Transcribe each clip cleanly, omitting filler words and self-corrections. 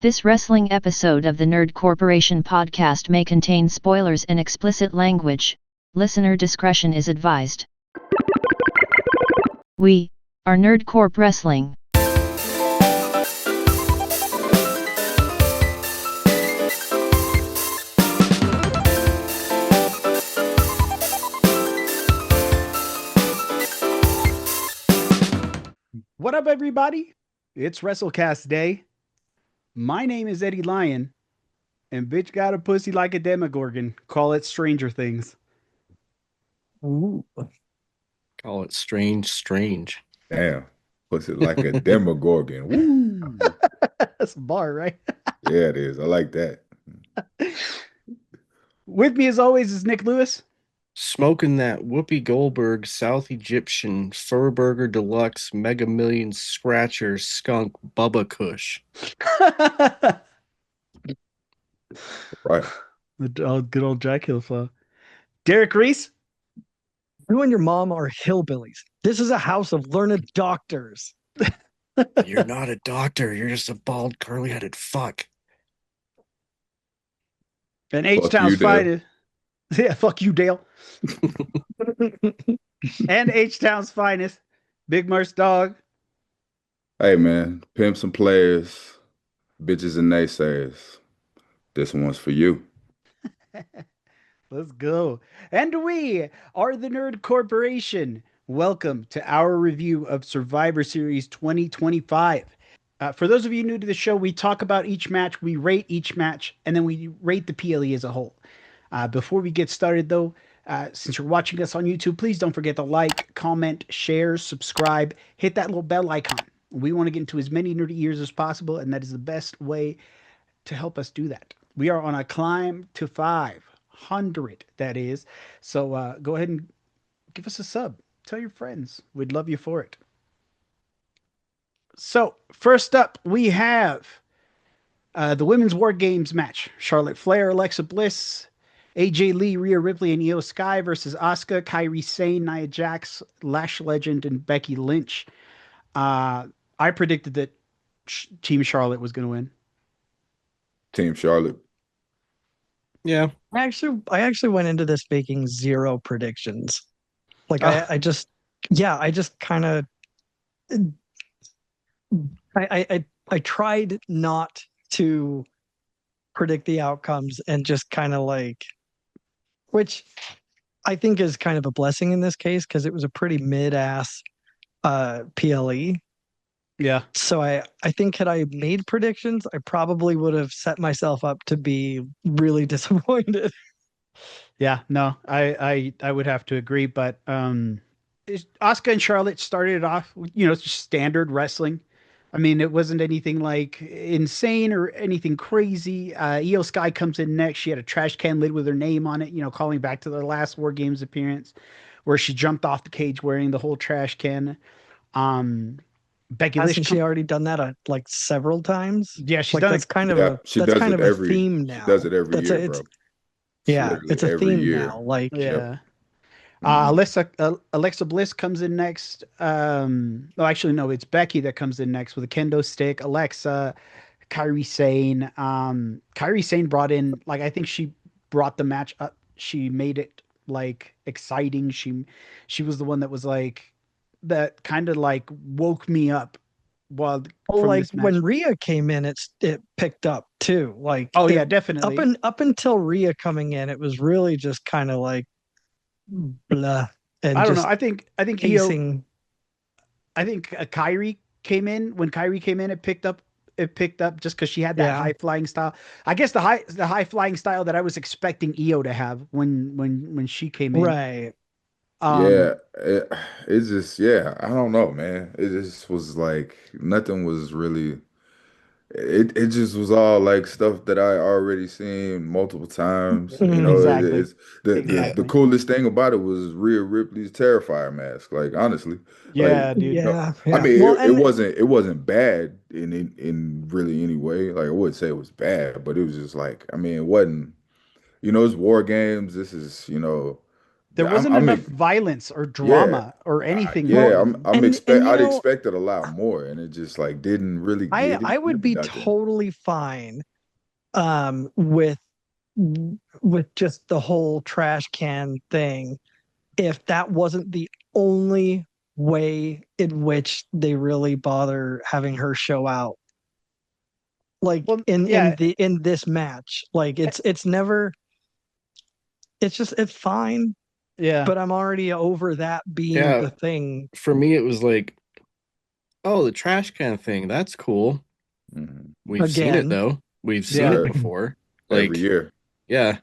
This wrestling episode of the Nerd Corporation podcast may contain spoilers and explicit language. Listener discretion is advised. We are Nerd Corp Wrestling. What up, everybody? It's WrestleCast Day. My name is Eddie Lyon, and bitch got a pussy like a demogorgon. Call it Stranger Things. Ooh. Call it strange. Damn. Pussy like a demogorgon. Woo. That's a bar, right? Yeah, it is. I like that. With me, as always, is Nick Lewis. Smoking that Whoopi Goldberg South Egyptian Fur Burger Deluxe Mega Million Scratcher Skunk Bubba Kush. Right. The good old Dracula flaw. Derek Reese. You and your mom are hillbillies. This is a house of learned doctors. You're not a doctor. You're just a bald, curly-headed fuck. And Fuck H-Town's you, Dale. finest. Yeah, fuck you, Dale. And H-Town's finest, Big Merce Dog. Hey, man. Pimps and players, bitches and naysayers. This one's for you. Let's go. And we are the Nerd Corporation. Welcome to our review of Survivor Series 2025. For those of you new to the show, we talk about each match, we rate each match, and then we rate the PLE as a whole. Before we get started, though, since you're watching us on YouTube, please don't forget to like, comment, share, subscribe, hit that little bell icon. We want to get into as many nerdy ears as possible, and that is the best way to help us do that. We are on a climb to 500, that is. So go ahead and give us a sub. Tell your friends. We'd love you for it. So first up, we have the Women's War Games match. Charlotte Flair, Alexa Bliss, AJ Lee, Rhea Ripley, and Io Sky versus Asuka, Kairi Sane, Nia Jax, Lash Legend, and Becky Lynch. I predicted that Team Charlotte was going to win. Team Charlotte. Yeah. I actually went into this making zero predictions. Like I just kind of I tried not to predict the outcomes and just kind of like, which I think is kind of a blessing in this case because it was a pretty mid-ass PLE. Yeah. So I think had I made predictions, I probably would have set myself up to be really disappointed. Yeah, no, I would have to agree, but Asuka and Charlotte started off, just standard wrestling. I mean, it wasn't anything like insane or anything crazy. Io Sky comes in next. She had a trash can lid with her name on it, calling back to the last War Games appearance where she jumped off the cage wearing the whole trash can. Becky Lynch. Hasn't she already done that like several times? Yeah, she's like done that's it. kind of Yeah, she does kind it of every- a theme now. She does it every That's year, it's, bro. Yeah, Literally it's a every theme year. now. Like Yeah. Mhm. Alexa Bliss comes in next. Actually, no, it's Becky that comes in next with a kendo stick. Alexa, Kairi Sane. Kairi Sane brought in, like, I think she brought the match up. She made it like exciting. She was the one that was like, that kind of like woke me up while well, from like this match. when Rhea came in, it picked up too. Like Oh yeah, it- definitely. up until Rhea coming in, it was really just kind of like blah and I don't know. just I think Io, pacing. I think Kyrie came in. When Kyrie came in, it picked up. It picked up just because she had that Yeah. high flying style. I guess the high flying style that I was expecting Io to have when she came in. Right. Yeah, it's just, I don't know, man. It just was like nothing was really. It just was all like stuff that I already seen multiple times. You know, Exactly. it's the Exactly. coolest thing about it was Rhea Ripley's Terrifier mask. Like honestly, Yeah, like dude. Yeah. I mean, Well, it wasn't bad in really any way. Like I wouldn't say it was bad, but it was just like I mean, it wasn't. It's war games. This is there Yeah, wasn't enough violence or yeah, drama or anything in yeah. it. I'd expected a lot more, and it just like didn't really I give would be nothing. totally fine with just the whole trash can thing if that wasn't the only way in which they really bother having her show out. Like Well, in yeah, in this match. Like it's never it's fine, yeah. but I'm already over that being Yeah, the thing. for me it was like, oh, the trash can thing, that's cool. Mhm. We've seen it Again. though. We've seen Yeah. it Right. before. Every Like, year. yeah.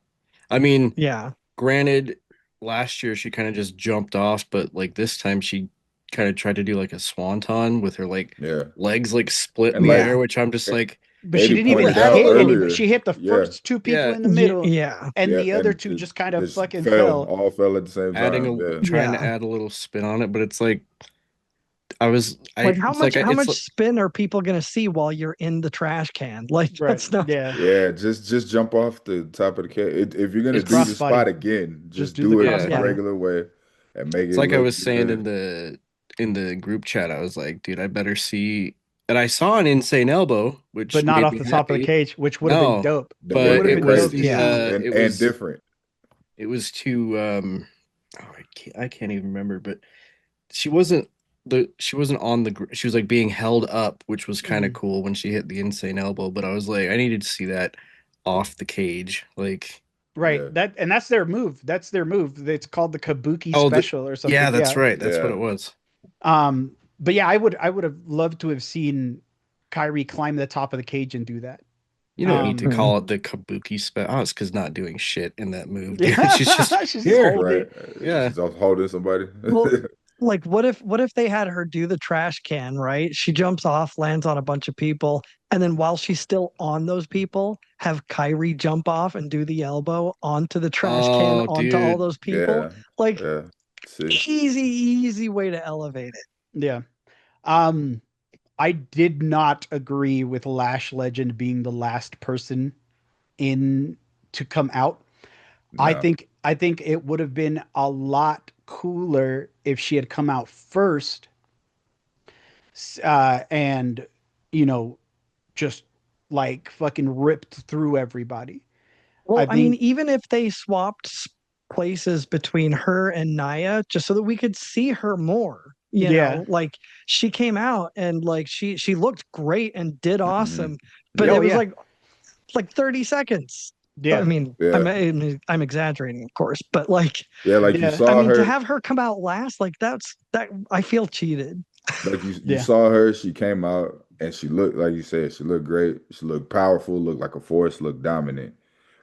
I mean, Yeah. granted, last year she kind of just jumped off, but like this time she kind of tried to do like a swanton with her like Yeah. legs like split in And the like air, which I'm just like, But she Eddie didn't It even pointed was out hit cool. anybody. earlier. She hit the Yeah. first two people yeah, in the middle, Yeah. and Yeah. the other And two just kind of just fucking fell. fell. All fell at the same adding time. a Yeah. trying to Yeah. add a little spin on it, but it's like I was I Like it's like I, how it's much spin are people gonna see while you're in the trash can? Like Right. that's not Yeah. Yeah, just jump off the top of the cage. If you're gonna Just do it's the spot crossbody. again, Just just do the do it yeah. the crossbody. regular way and make It's it like I look was saying good. in the group chat. I was like, dude, I better see. And I saw an insane elbow, But which not made off me the top of the happy. cage, which would have been No, dope. That It would but would have have been it been was dope crazy to to Yeah. see see. and different. it was too oh, I can't even remember, but she wasn't she wasn't on she was like being held up, which was kind of Mhm. cool when she hit the insane elbow. But I was like, I needed to see that off the cage, like. Right. Yeah. That's their move. That's their move. It's called the Kabuki Oh, special or yeah, something. that's Yeah. right. That's what Yeah. it was. But yeah, I would have loved to have seen Kyrie climb the top of the cage and do that. You don't Yeah. need to Um, call it the Kabuki spell. Oh, it's because not doing shit in that move, dude. yeah, She's just she's just here. holding Right. it. Yeah. She's off holding somebody. well like what if they had her do the trash can, right? She jumps off, lands on a bunch of people, and then while she's still on those people, have Kyrie jump off and do the elbow onto the trash can Oh, onto all dude. those people. Yeah. Like Yeah. See. easy way to elevate it. Yeah. Um, I did not agree with Lash Legend being the last person in to come out. No. I think it would have been a lot cooler if she had come out first, and you know, just like fucking ripped through everybody. I Well, I mean, think, even if they swapped places between her and Naya, just so that we could see her more, yeah, like she came out and like she looked great and did Hmm. awesome, but Yeah. oh it was yeah, like 30 seconds. I yeah, mean, Yeah. I'm exaggerating, of course, but like, Yeah. Like you yeah, I saw mean, to her. have her come out last, like that I feel cheated. Like you yeah, saw her, she came out and she looked like you said, she looked great, she looked powerful, looked like a force, looked dominant.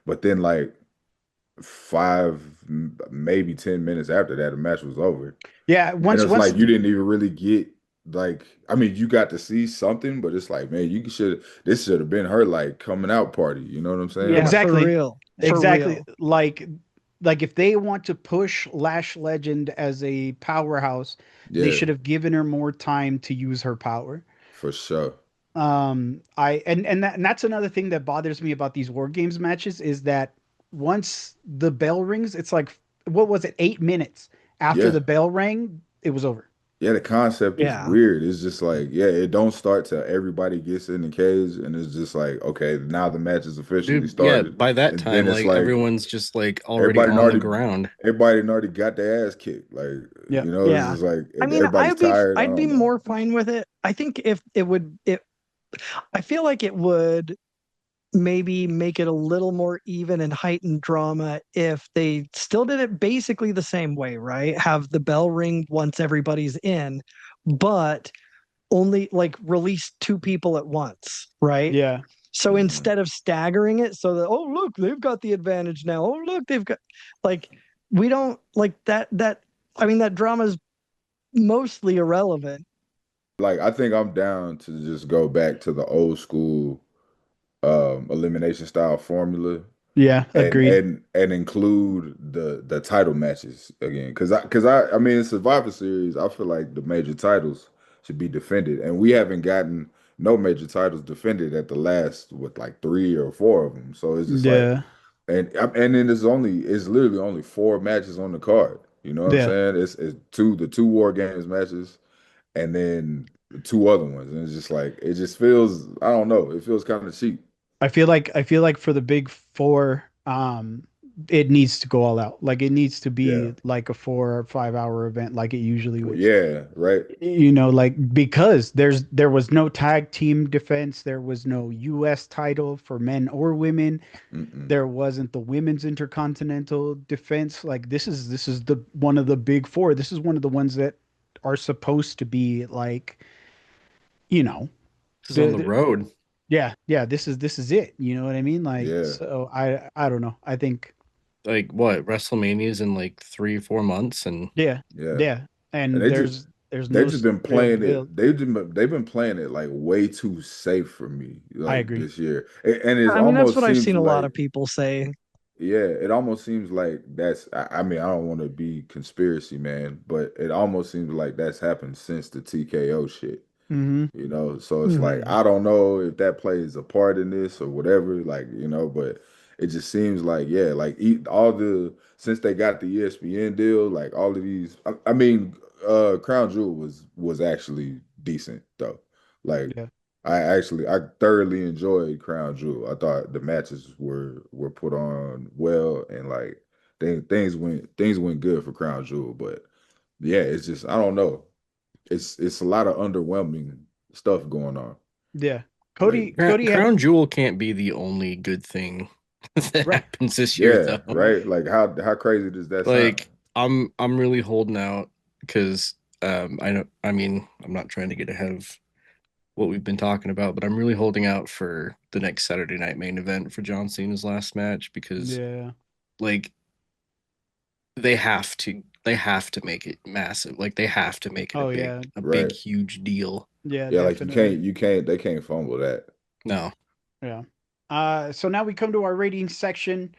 But then like maybe 10 minutes after that, the match was over. yeah. And Once it's once like you didn't even really get like I mean, you got to see something, but it's like, man, you should this should have been her like coming out party. You know what I'm saying? Yeah, Like, for exactly, real, for exactly, real. like if they want to push Lash Legend as a powerhouse, they yeah, should have given her more time to use her power. for sure. I and that's another thing that bothers me about these war games matches is that once the bell rings, it's like what was it, 8 minutes after Yeah. the bell rang, it was over. Yeah, the concept is Yeah. weird. It's just like, yeah, it don't start till everybody gets in the cage, and it's just like, okay, now the match is officially Dude, yeah, started, by that and then time, it's like like everyone's just like already everybody done on the already, ground. everybody done already got their ass kicked. Like, Yeah. it's Yeah. just like I mean, everybody's tired. I I'd be don't know. more fine with it. I think if I feel like it would maybe make it a little more even and heightened drama if they still did it basically the same way, right? Have the bell ring once everybody's in, but only like release two people at once, right? Yeah. So Mhm. instead of staggering it so that, oh, look, they've got the advantage now. Oh, look, they've got like, we don't like I mean, that drama's mostly irrelevant. Like, I think I'm down to just go back to the old school elimination style formula Yeah, agreed. and include the title matches again because I mean in Survivor Series I feel like the major titles should be defended and we haven't gotten no major titles defended at the last with like 3 or 4 of them so it's just like Yeah. and then it's literally only four matches on the card. You know what I'm Yeah. saying? It's the two War Games matches and then the two other ones. And it's just like it just feels I don't know, it feels kind of cheap. I feel like for the big four, it needs to go all out. Like it needs to Yeah. be like a 4 or 5 hour event, like it usually Well, was. yeah, right. Like because there was no tag team defense, there was no U.S. title for men or women, Mm-mm. there wasn't the women's intercontinental defense. Like this is the one of the big four. This is one of the ones that are supposed to be like, you know, This is on the, the the road. yeah, this is it. You know what I mean? Like, Yeah. so I don't know. I think Like what? WrestleMania's in like 3, 4 months, and yeah, Yeah. yeah. And And there's they no just been real playing build. it. They've been playing it like way too safe for me, I like agree. this year. And it I mean, that's almost what I've seems seen a lot like of people say. yeah, it almost seems like I mean, I don't want to be conspiracy man, but it almost seems like that's happened since the TKO shit. Hmm. You know, so it's like Mhm. I don't know if that plays a part in this or whatever, like, you know, but it just seems like yeah, like all the since they got the ESPN deal, like all of these I mean, Crown Jewel was actually decent though. Like Yeah. I thoroughly enjoyed Crown Jewel. I thought the matches were put on well and like things went good for Crown Jewel, but yeah, it's just I don't know. It's a lot of underwhelming stuff going on. Yeah. Like, Cody had Crown Jewel can't be the only good thing that right. happens this year, yeah, though. right. Like how crazy does that sound? Like I'm really holding out because I know I mean I'm not trying to get ahead of what we've been talking about, but I'm really holding out for the next Saturday night main event for John Cena's last match because Yeah. like they have to make it massive. Like they have to make it Oh yeah. a big Right. huge deal. Yeah, Yeah, like definitely. you can't they can't fumble that. No. Yeah. So now we come to our rating section.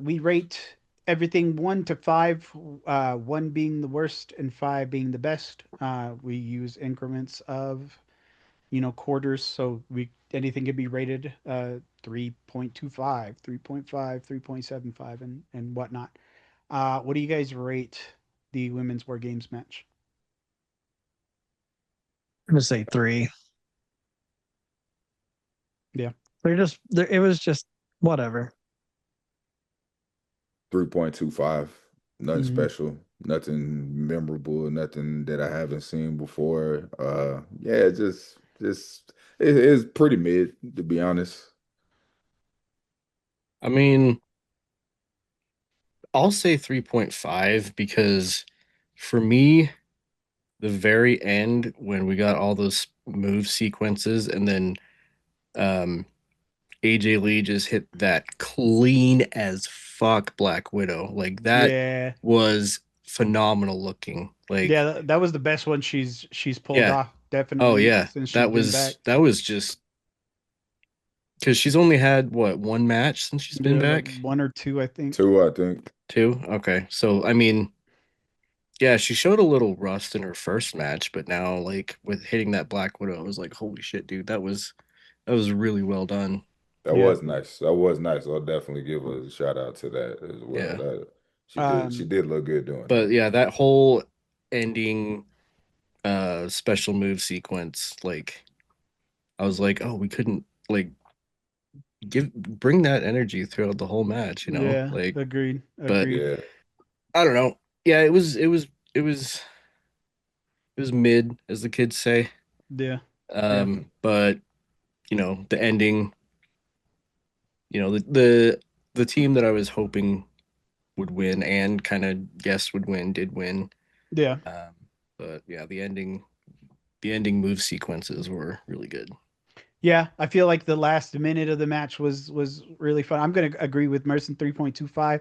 We rate everything 1 to 5, one being the worst and five being the best. We use increments of, quarters. So we anything can be rated 3.25, 3.5, 3.75, and whatnot. What do you guys rate the women's war games match? I'm gonna say 3. Yeah. It was just whatever. 3.25. Nothing Hmm. special, nothing memorable, nothing that I haven't seen before. Yeah, just it's pretty mid to be honest. I mean, I'll say 3.5 because for me, the very end when we got all those move sequences and then um AJ Lee just hit that clean as fuck Black Widow. Like that Yeah. was phenomenal looking. Yeah, Like that was the best one she's pulled yeah. off, Oh definitely, yeah. since she's been back. That was just because she's only had what, one match since she's been Yeah, like back? one or two, I think. Two, I think. Two? Okay. So I mean, yeah, she showed a little rust in her first match, but now like with hitting that Black Widow, I was like, holy shit, dude, that was really well done. That Yeah. was nice. That was nice. I'll definitely give a shout out to that as well. Yeah. That she Um, did look good doing But that. yeah, that whole ending special move sequence, like I was like, oh, we couldn't like bring that energy throughout the whole match, you know? yeah, Like, agreed, but agreed. Yeah, I don't know. Yeah, it was mid, as the kids say. Yeah, yeah, But you know, the ending, you know, the team that I was hoping would win and kind of guessed would win did win. yeah, Um, but yeah, the ending move sequences were really good. yeah. I feel like the last minute of the match was really fun. I'm gonna agree with Merson 3.25.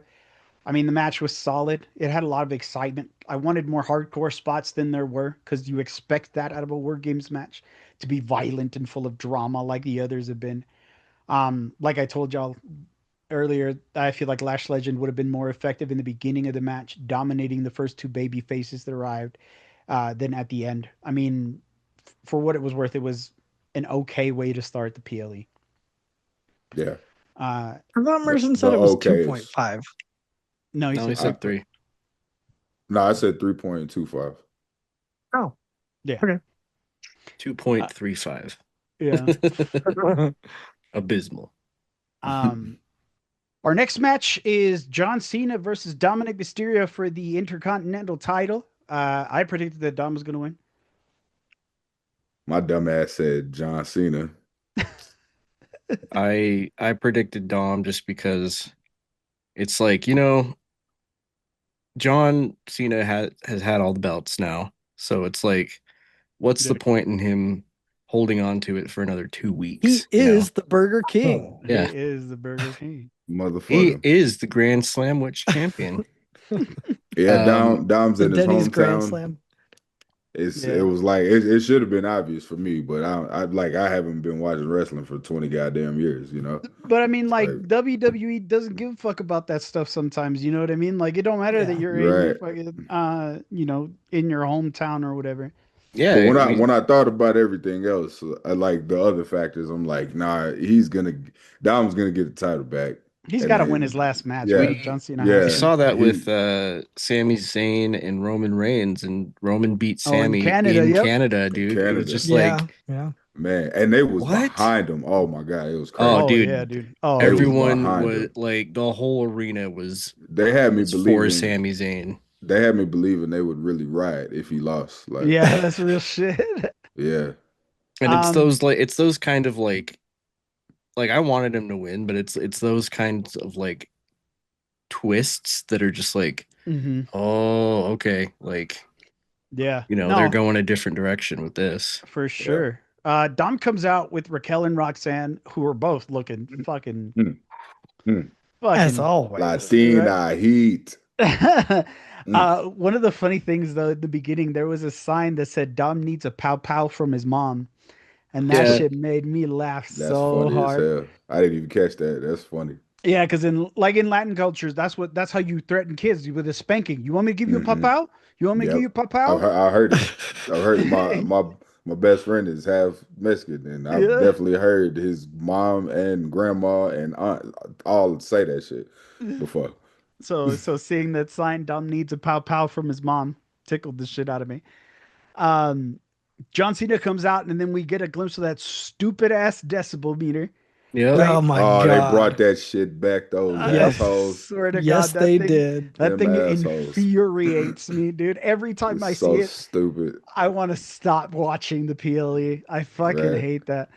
I mean, the match was solid. It had a lot of excitement. I wanted more hardcore spots than there were because you expect that out of a War Games match to be violent and full of drama like the others have been. Like I told y'all earlier, I feel like Lash Legend would have been more effective in the beginning of the match, dominating the first two baby faces that arrived, than at the end. I mean, for what it was worth, it was an okay way to start the PLE. yeah. I thought Merson said The it was OKs. 2.5. No, he No, said, he said 3. No, I said 3.25. Oh, Yeah. okay. 2.35. Yeah. Abysmal. Our next match is John Cena versus Dominic Mysterio for the Intercontinental title. I predicted that Dom was going to win. My dumb ass said John Cena. I predicted Dom just because it's like, John Cena has had all the belts now. So it's like, what's the point in him holding on to it for another 2 weeks? He is the Burger King. Yeah. He is the Burger King. He Motherfucker. is the Grand Slam Witch champion. Yeah, Dom's The in his Denny's Grand hometown. Slam. It was like it should have been obvious for me, but I haven't been watching wrestling for 20 goddamn years, you know. But I mean, like WWE doesn't give a fuck about that stuff sometimes. You know what I mean? Like it don't matter that you're in your fucking, in your hometown or whatever. Yeah. But when I thought about everything else, like the other factors, I'm like, nah, Dom's gonna get the title back. He's And got to then- win his last match. Yeah, Right? John Cena. yeah. has We to. saw that with Sami Zayn and Roman Reigns, and Roman beat Sami in Canada, dude. It was just like, man, and they was what? behind him. Oh my god, it was crazy. Oh, dude. Yeah, dude. Oh, everyone was like, the whole arena was. They had me believing for Sami Zayn. They had me believing they would really ride if he lost. Like, yeah, that's real shit. Yeah, and it's those kind of like I wanted him to win, but it's those kinds of like twists that are just like, oh, okay, like, they're going a different direction with this for sure. Dom comes out with Raquel and Roxanne, who are both looking fucking as always. Latina heat. One of the funny things though, at the beginning, there was a sign that said Dom needs a pow pow from his mom. And that shit made me laugh so hard. As hell. I didn't even catch that. That's funny. Yeah, because in Latin cultures, that's how you threaten kids with a spanking. You want me to give you a pow? You want me to give you a pow? I heard it. I heard my best friend is half Mexican, and I've definitely heard his mom and grandma and aunt all say that shit before. So seeing that sign, Dom needs a pow pow from his mom, tickled the shit out of me. John Cena comes out, and then we get a glimpse of that stupid ass decibel meter. Yeah. Right? Oh my god. They brought that shit back, those assholes. Swear to yes, God, they did. That thing infuriates me, dude. Every time I see it, stupid. I want to stop watching the PLE. I fucking hate that.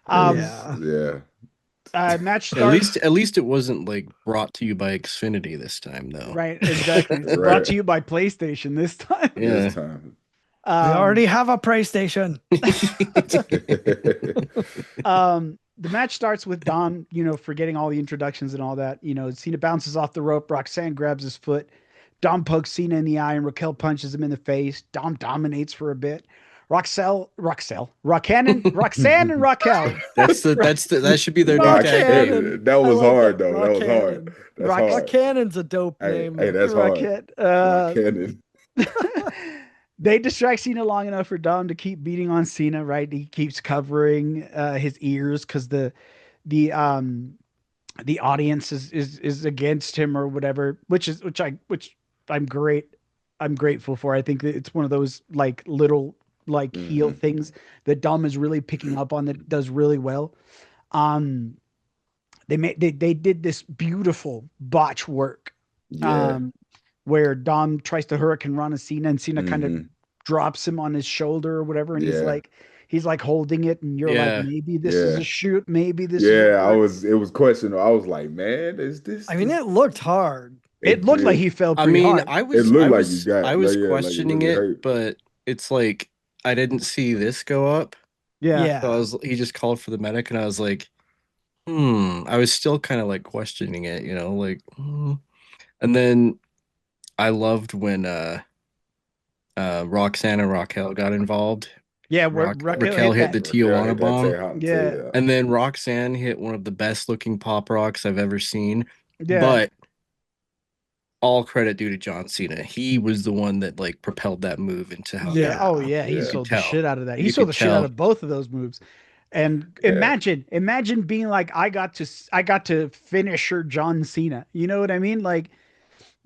Match starts. At least it wasn't like brought to you by Xfinity this time, though. Right, exactly. It's brought to you by PlayStation this time. Yeah. This time. We already have a PlayStation. The match starts with Dom, forgetting all the introductions and all that. Cena bounces off the rope. Roxanne grabs his foot. Dom pokes Cena in the eye, and Raquel punches him in the face. Dom dominates for a bit. Roxanne and Raquel. That should be their new tag name. That was hard though. That was hard. That's hard. Rockannon's a dope name. Hey, that's hard. Rockannon. They distract Cena long enough for Dom to keep beating on Cena, right? He keeps covering his ears because the audience is against him or whatever, which I'm grateful for. I think that it's one of those like little like heel things that Dom is really picking up on that does really well. They did this beautiful botch work. Where Dom tries to Hurricane Rana Cena, and Cena kind of drops him on his shoulder or whatever, and he's like holding it, and you're like, maybe this is a shoot, maybe this. It was questionable. I was like, man, is this? I mean, it looked hard. It looked like he fell pretty hard. I was questioning it, but it's like I didn't see this go up. Yeah. So he just called for the medic, and I was like, I was still kind of like questioning it, and then I loved when Roxanne and Raquel got involved. Yeah, Raquel hit the Tijuana bomb. Yeah. And then Roxanne hit one of the best looking pop rocks I've ever seen. Yeah. But all credit due to John Cena. He was the one that like propelled that move into how he sold the shit out of that. He sold the shit out of both of those moves. And Yeah. imagine being like, I got to finish her John Cena. You know what I mean? Like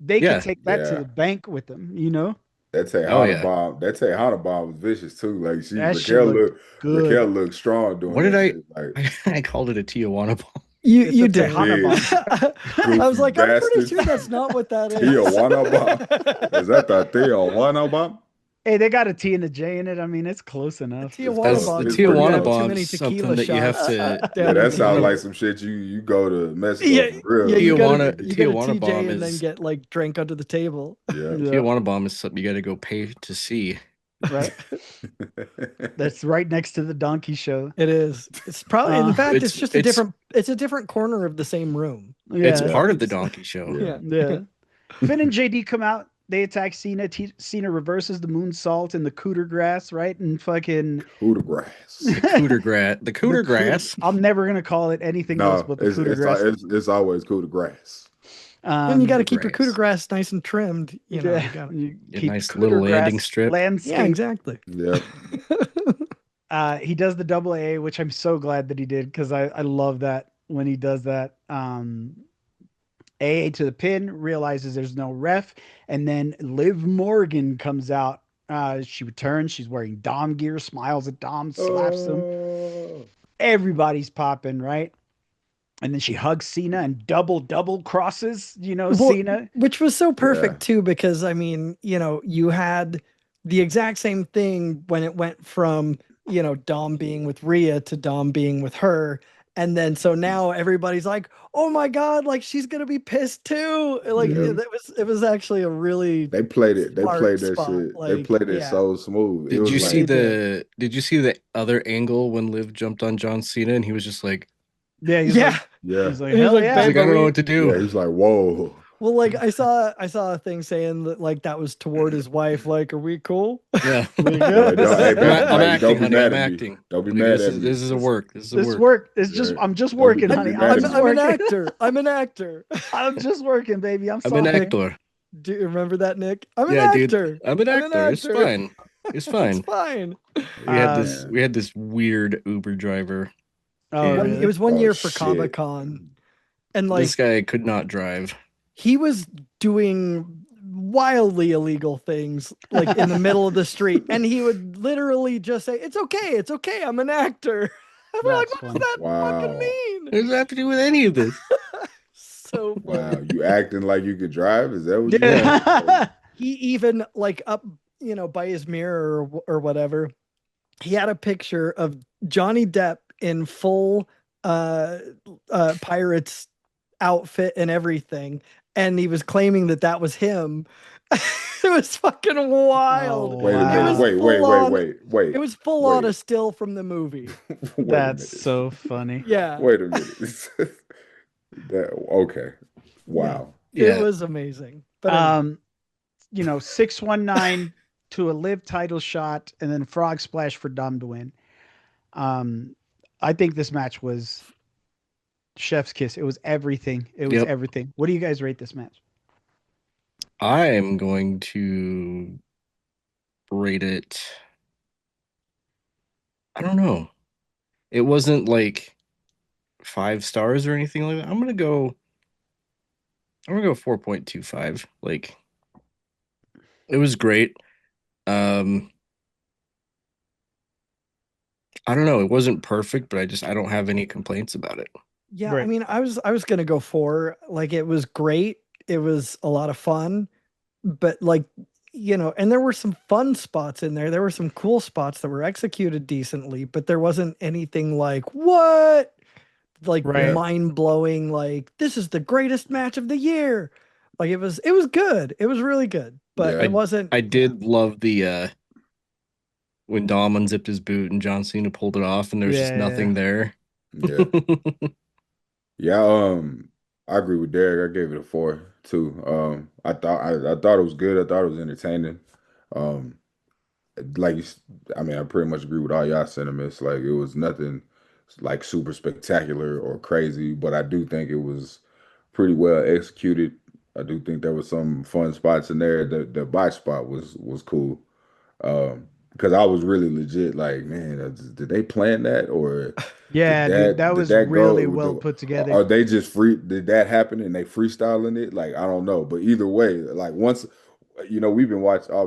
they could Yeah. take that to Yeah. the bank with them. You know, That say Oh Hana yeah. Bomb. That say Hana Bomb was vicious too. Like that shit looked Raquel good. looked strong doing What did that I? shit. Like I called it a Tijuana ball. It's You a did. Tejana did. bomb. I was Goofy like, I'm pretty bastard. sure that's not what that is. Tijuana Bomb. Is that the Tijuana Bomb? Hey, they got a T and a J in it. I mean, it's close A enough. It's Tijuana close. The bomb It's is when pretty you Tijuana have close. too bomb many is something tequila that you have shots to. Yeah, down in that sounds Tijuana like Tijuana. some shit you go to Yeah, Mexico for yeah, real. you gotta Tijuana you gotta Tijuana bomb TJ and then is get like drank under the table. Yeah. Yeah, Tijuana bomb is something you got to go pay to see. right. That's right next to the donkey show. It is. It's probably, in Uh, fact, it's just It's it's a different corner of the same room. it's yeah, Yeah. part of the donkey show. Yeah. Yeah. yeah. Finn and JD come out. They attack Cena. Cena reverses the moonsault and the cooter grass, right? And fucking Who the grass? The cooter grass. The cooter grass. I'm never gonna call it anything else No, but the cooter it's grass. it's always cool to grass. And you got to Um, keep your Grass. cooter grass nice and trimmed. You know, yeah, you got to. you A keep nice cooter little landing grass strip. landscape. Yeah, exactly. Yep. He does the double A, which I'm so glad that he did because I love that when he does that. AA to the pin, realizes there's no ref, and then Liv Morgan comes out. She returns. She's wearing Dom gear, smiles at Dom, slaps him. Oh. Everybody's popping, right? And then she hugs Cena and double crosses, Well, Cena. which was so perfect Yeah. too, because I mean, you had the exact same thing when it went from, Dom being with Rhea to Dom being with her. And then so now everybody's like, oh my God, like she's gonna be pissed too. Like Yeah. it was actually a really They played it. They smart played that spot. shit. They Like, played it yeah. so smooth. It Did was you see like, They Did you see the other angle when Liv jumped on John Cena and he was just like, Yeah, Yeah. yeah, he's like, And he's hell like, yeah. I "Babe, don't know what to yeah. do. He's like, whoa. Well, like I saw a thing saying that like that was toward his wife. Like, are we cool? Yeah. We Yeah, good? don't, hey, baby, I'm like, acting, don't be honey. mad I'm at me. acting. Don't be Like mad this at is me. this is a work. This is a This work. work. It's Yeah. I'm just Don't be- working, don't honey. be mad I'm at just me. I'm an working. actor. I'm an actor. I'm just working, baby. I'm I'm an sorry. actor. Do you remember that, Nick? I'm an Yeah, dude. actor. I'm an I'm an actor. It's actor. fine. It's It's fine. fine. We had Um, this we had this weird Uber driver. Oh, And It really? was one Oh, year for shit. Comic Con, and this like guy could not drive. he was doing wildly illegal things, like in the middle of the street, and he would literally just say, "It's okay. It's okay. I'm an actor." And we're like, That's "What funny. does that fucking Wow. mean?" What does that have to do with any of this? So Wow. funny. You acting like you could drive? Is that what you Yeah. He even like up, by his mirror or whatever, he had a picture of Johnny Depp in full Pirates outfit and everything, and he was claiming that that was him. It was fucking wild. Oh, Wait a It minute. was wow. Wait. It was full on Wait. a still from the movie. Wait a That's minute. so funny. Yeah. Wait a minute. Okay. Wow. It Yeah. was amazing. But anyway, 619 to a live title shot and then frog splash for Dom to win. I think this match was chef's kiss. It was everything. It was Yep. everything. What do you guys rate this match? I am going to rate it. I don't know. It wasn't like 5 stars or anything like that. I'm gonna go 4.25. Like it was great. Um I don't know. It wasn't perfect, but I don't have any complaints about it. yeah, I Right. mean, I was gonna go 4. Like, it was great. It was a lot of fun, but like, and there were some fun spots in there. There were some cool spots that were executed decently, but there wasn't anything like what, like Right. mind blowing. Like, this is the greatest match of the year. Like, it was good. It was really good, but Yeah. it wasn't. I did love the when Dom unzipped his boot and John Cena pulled it off and there's just Yeah. nothing there. Yeah. Yeah, I agree with Derek. I gave it a 4 too. I thought it was good. I thought it was entertaining. Um, like I mean, I pretty much agree with all y'all sentiments. Like it was nothing like super spectacular or crazy, but I do think it was pretty well executed. I do think there was some fun spots in there. The botch spot was cool. Um, because I was really legit like, man, did they plan that or Yeah, dude, that did was that really go? well put together. Are they just free? Did that happen and they freestyling it? Like I don't know, but either way, like once I've been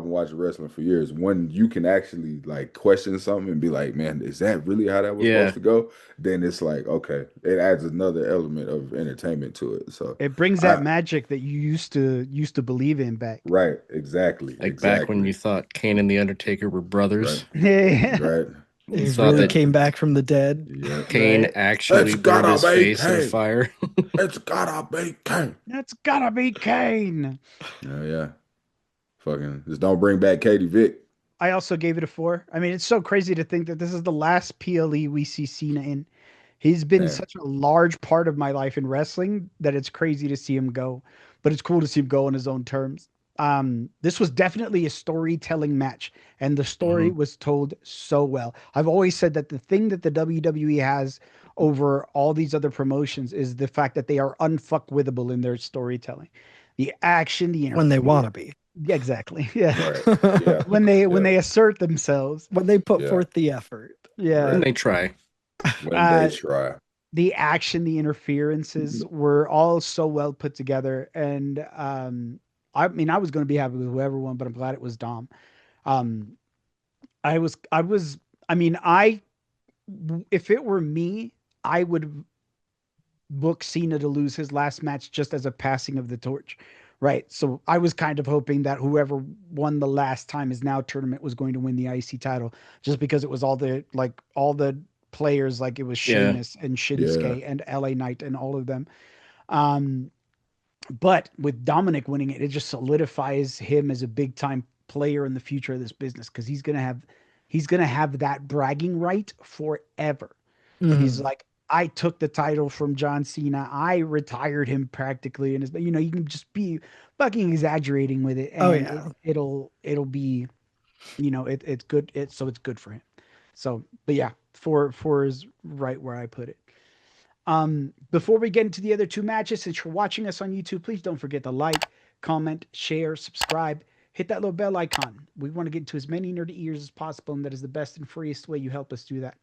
watching wrestling for years. When you can actually like question something and be like, man, is that really how that was supposed Yeah. to go? Then it's like, okay, it adds another element of entertainment to it. So It brings that I magic that you used to believe in back. right, exactly, Like back when you exactly, thought Kane and the Undertaker were right, brothers. Yeah, right. You He thought really that came back from the dead. Yep. Kane right. actually It's burned gotta his be face in a Kane. fire. It's gotta be Kane. That's gotta be Kane. Oh yeah. Fucking just don't bring back Katie Vick. I also gave it a 4. I mean, it's so crazy to think that this is the last PLE we see Cena in. He's been Man. such a large part of my life in wrestling that it's crazy to see him go, but it's cool to see him go on his own terms. This was definitely a storytelling match, and the story Mhm. was told so well. I've always said that the thing that the WWE has over all these other promotions is the fact that they are unfuckwithable in their storytelling. The action, the When they want interference. to be. Yeah, exactly. Yeah. Right. Yeah. When Yeah. they assert themselves. When they put Yeah. forth the effort. Yeah. And Right. they try. When they Uh try. the action, the interferences were all so well put together. And I mean I was gonna be happy with whoever won, but I'm glad it was Dom. Um I was I mean I if it were me, I would book Cena to lose his last match just as a passing of the torch. Right. So I was kind of hoping that whoever won the last time is now tournament was going to win the IC title just because it was all the players like it was Yeah. Sheamus and Yeah. Shinsuke and LA Knight and all of them. Um but with Dominic winning it, it just solidifies him as a big time player in the future of this business because he's gonna have that bragging right forever. He's Mhm. like, I took the title from John Cena. I retired him practically, and you can just be fucking exaggerating with it, Oh and yeah. it'll be, it's good. It's good for him. So, but yeah, four is right where I put it. Before we get into the other two matches, since you're watching us on YouTube, please don't forget to like, comment, share, subscribe, hit that little bell icon. We want to get into as many nerdy ears as possible, and that is the best and freest way you help us do that.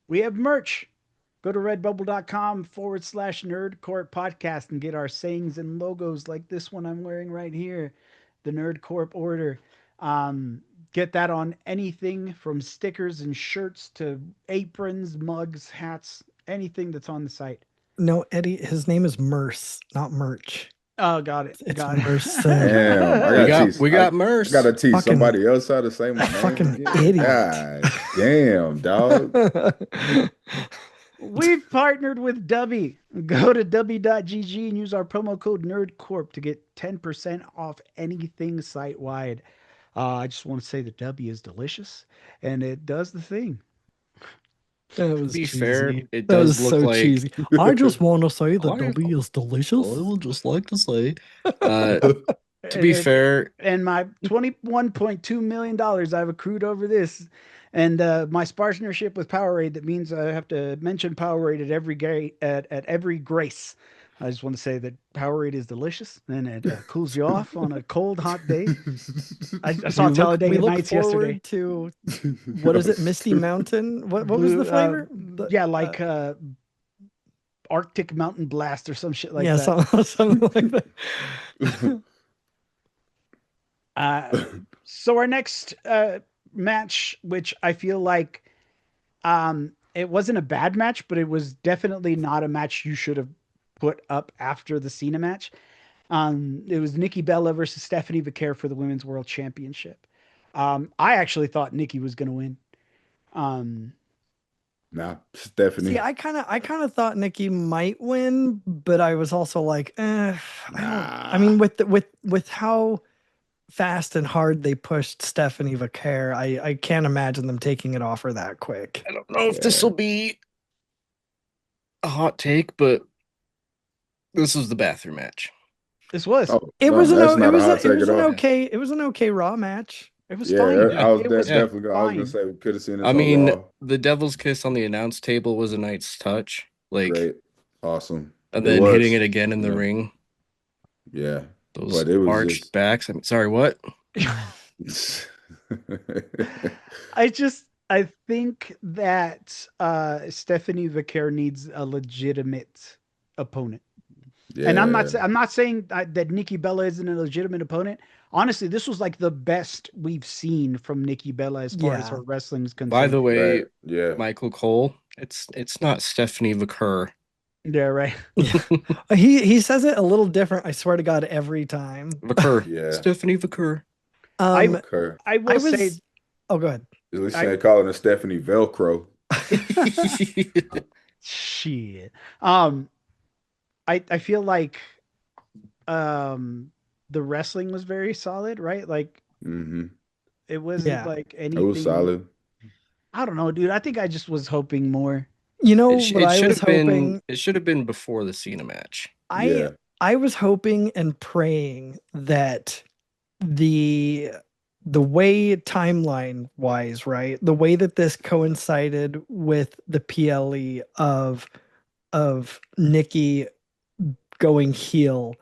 We have merch. Go to redbubble.com/nerdcorp podcast and get our sayings and logos like this one I'm wearing right here, the Nerd Corp order. Get that on anything from stickers and shirts to aprons, mugs, hats, anything that's on the site. No, Eddie, his name is Merce, not Merch. Oh, got it. It's Got Merce. Damn. I We gotta it. got teach we I, got I gotta Merce. teach Fucking somebody else how to say my name fucking again. idiot. God damn, dog. We've partnered with Dubby. Go to dubby.gg and use our promo code NERDCORP to get 10% off anything site wide. I just want to say that Dubby is delicious and it does the thing. That To was be fair, cheesy. it That does was look so like cheesy. I just want to say the I W is I delicious. would just like to say, uh, to And be fair, my $21.2 million I've accrued over this. And my partnership with Powerade, that means I have to mention Powerade at every grace. I just want to say that Powerade is delicious and it cools you off on a cold, hot day. I saw We Talladega look Nights yesterday. forward to what is it? Misty Mountain. What was the Blue, flavor? yeah, like Arctic Mountain Blast or some shit like Yeah, that. something like that. Uh, so our next match, which I feel like it wasn't a bad match, but it was definitely not a match you should have put up after the Cena match. It was Nikki Bella versus Stephanie Vaquer for the Women's World Championship. I actually thought Nikki was going to win. Um, Nah, See, Stephanie. I kind of thought Nikki might win, but I was also like, I don't. I Nah. mean, with how fast and hard they pushed Stephanie Vaquer, I can't imagine them taking it off her that quick. I don't know if this Yeah. will be a hot take, but this was the bathroom match. this was Oh, no, that's not a hot take at all. Yeah. It was an okay Raw match. it was Yeah, fine. Yeah. I was It was Yeah. definitely I was gonna fine. say we could have seen this I on mean, Raw. the Devil's Kiss on the announce table was a nice touch. Like, Great. Awesome. and It then hitting it was. again in the Yeah. ring. Yeah. Those But it was arched just backs. I mean, sorry, what? I think that Stephanie Vaquer needs a legitimate opponent. And Yeah, I'm not saying that Nikki Bella isn't a legitimate opponent. Honestly, this was like the best we've seen from Nikki Bella as far as Yeah. her wrestling is By concerned. the right. way, Yeah. Michael Cole, it's not Stephanie Vaquer. Yeah, right. Yeah. He says it a little different, I swear to God, every time. Vaquer. Yeah. Stephanie Vaquer. I Okay. I I will say was oh go ahead. At least I they ain't calling her Stephanie Velcro. shit. Um, I feel like um the wrestling was very solid, right? Like Hmm. it wasn't Yeah. like It was anything. solid. I don't know, dude. I think I just was hoping more. You know It sh- what it I should was have been hoping? it should have been before the Cena match. I Yeah. I was hoping and praying that the the way timeline wise, right? The way that this coincided with the PLE of Nikki going heel,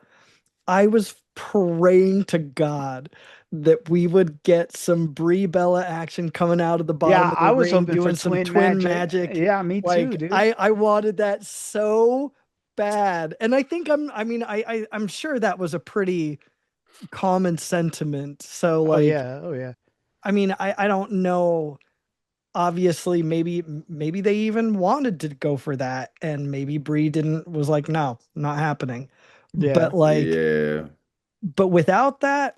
I was praying to God that we would get some Brie Bella action coming out of the Yeah, bottom of the I was ring, hoping for doing some twin twin magic. magic. Yeah, me too, Like dude. I wanted that so bad. And I think I'm sure that was a pretty common sentiment. So Oh like, yeah, oh yeah. I mean, I don't know. Obviously, maybe they even wanted to go for that, and maybe Brie didn't was like, no, not happening. Yeah. But like, Yeah. but without that,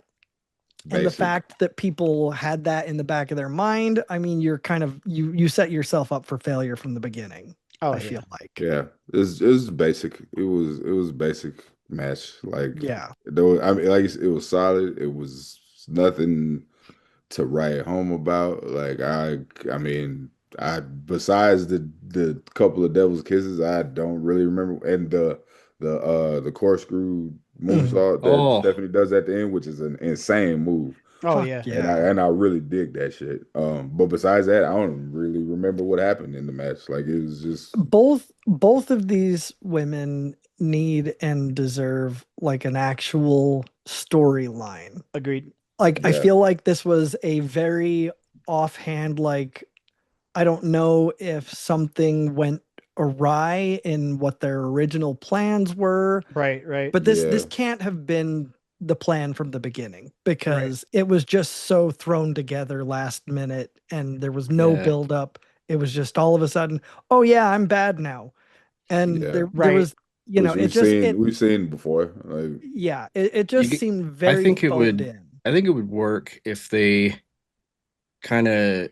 and the Basic. fact that people had that in the back of their mind, I mean, you're kind of you set yourself up for failure from the beginning. Oh I yeah. feel like, Yeah. It was basic. It was basic match. Like yeah, though I mean like it was solid. It was nothing to write home about. Like I mean, I besides the couple of devil's kisses, I don't really remember. And the corkscrew Mhm. moonsault that Oh, Stephanie does at the end, which is an insane move. Oh Fuck yeah. And I yeah. and I really dig that shit. But besides that, I don't really remember what happened in the match. Like it was just Both of these women need and deserve like an actual storyline. Agreed. Like I yeah, feel like this was a very offhand, like I don't know if something went awry in what their original plans were, Right, right, but this yeah, can't have been the plan from the beginning right. because it was just so thrown together last minute and there was no yeah. build up. It was just all of a sudden, oh yeah, I'm bad now. And yeah. there Right. was, Which it just it we've seen before. Like yeah, it You just get, seemed I very think it phoned would in. I think it would work if they kind of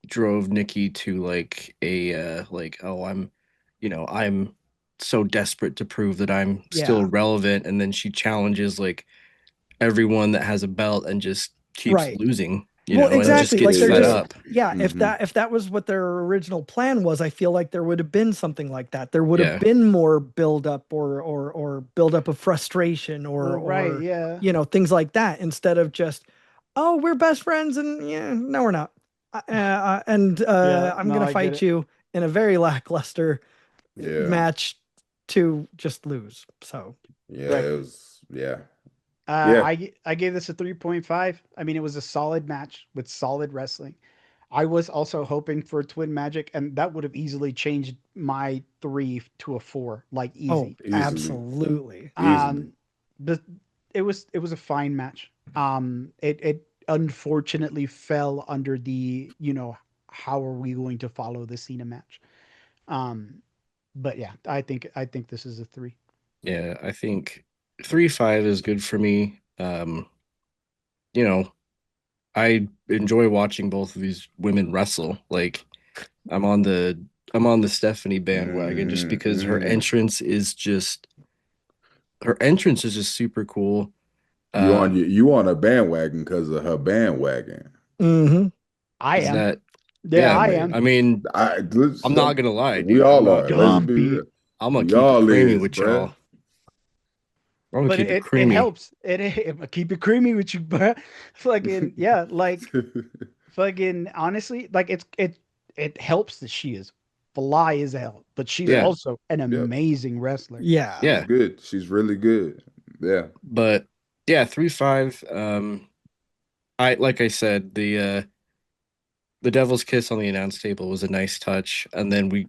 drove Nikki to like a like, oh, I'm so desperate to prove that I'm still Yeah. relevant, and then she challenges like everyone that has a belt and just keeps Right. losing, Well, and just exactly. yeah, Like gets they're fed just yeah. up. yeah, Hmm. if that was what their original plan was, I feel like there would have been something like that. There would have Yeah. been more build up or build up of frustration Well, right, or yeah. things like that instead of just oh, we're best friends and yeah, no we're not. And Yeah, I'm no, going to I get fight it. you in a very lackluster Yeah. match to just lose. So, Yeah. Right. It was yeah. Yeah. I gave this a 3.5. I mean, it was a solid match with solid wrestling. I was also hoping for Twin Magic, and that would have easily changed my 3 to a 4, like oh, easy. Easily. absolutely. Easily. Um, but it was a fine match. It unfortunately fell under the how are we going to follow the Cena match? Um, but yeah, I think this is a 3. Yeah, I think 3-5 is good for me. You know, I enjoy watching both of these women wrestle. Like I'm on the I'm on the Stephanie bandwagon just Hmm. because Hmm. her entrance is just super cool. You Um, you on a bandwagon because of her bandwagon. Hmm. I is am. that Yeah, I yeah, I mean, am. I mean, I'm not gonna lie, we dude. all are. Let's be Dumpy. real. I'm gonna We keep it all creamy is, with bruh. y'all. I'm gonna But keep it it creamy. helps. It keep it creamy with you, bro. Fucking yeah, like fucking honestly, like it helps that she is fly as hell, but she's Yeah, Yep, also an yep. amazing wrestler. Yeah. She's yeah. good. She's really good. Yeah. But yeah, 3-5. like I said, the Devil's Kiss on the announce table was a nice touch, and then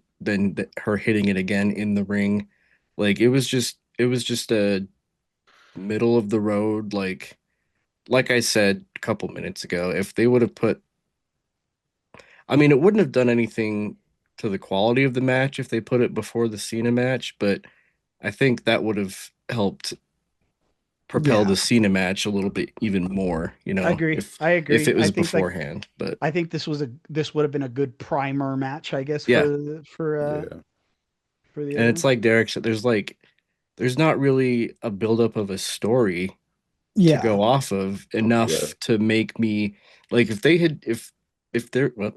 her hitting it again in the ring, like it was just a middle of the road, like I said a couple minutes ago, if they would have put, I mean, it wouldn't have done anything to the quality of the match if they put it before the Cena match, but I think that would have helped propel Yeah. the Cena match a little bit even more, I agree. I if agree. it was beforehand. But I think this would have been a good primer match, I guess, yeah, Yeah. for the and other it's one. like Derek said, there's not really a buildup of a story to Yeah. go off of Yeah. enough to make me like if they had if there well,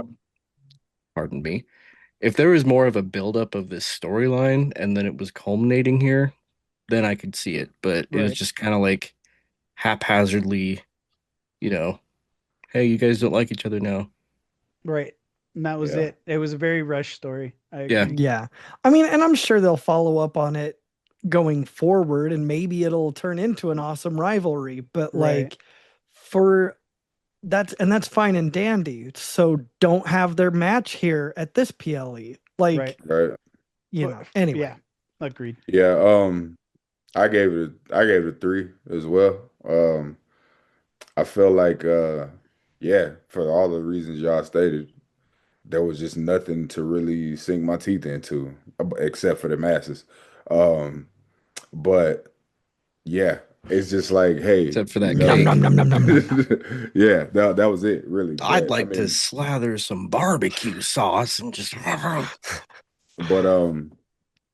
pardon me, if there was more of a buildup of this storyline and then it was culminating here, then I could see it. But it was Right. just kind of like haphazardly, you know, hey, you guys don't like each other now. Right. And that was Yeah. it. It was a very rushed story. I Yeah. agree. Yeah. I mean, and I'm sure they'll follow up on it going forward and maybe it'll turn into an awesome rivalry, but Right. like for that's fine and dandy. So don't have their match here at this PLE. Like, Right. Right. Anyway. Yeah. Agreed. Yeah. I gave it a 3 as well. I feel like yeah, for all the reasons y'all stated, there was just nothing to really sink my teeth into except for the masses. Um, but yeah, it's just like, hey, Except for you that Nom know, nom cake. nom nom nom nom nom. yeah, that was it, really. I'd But I like to mean, slather some barbecue sauce and just but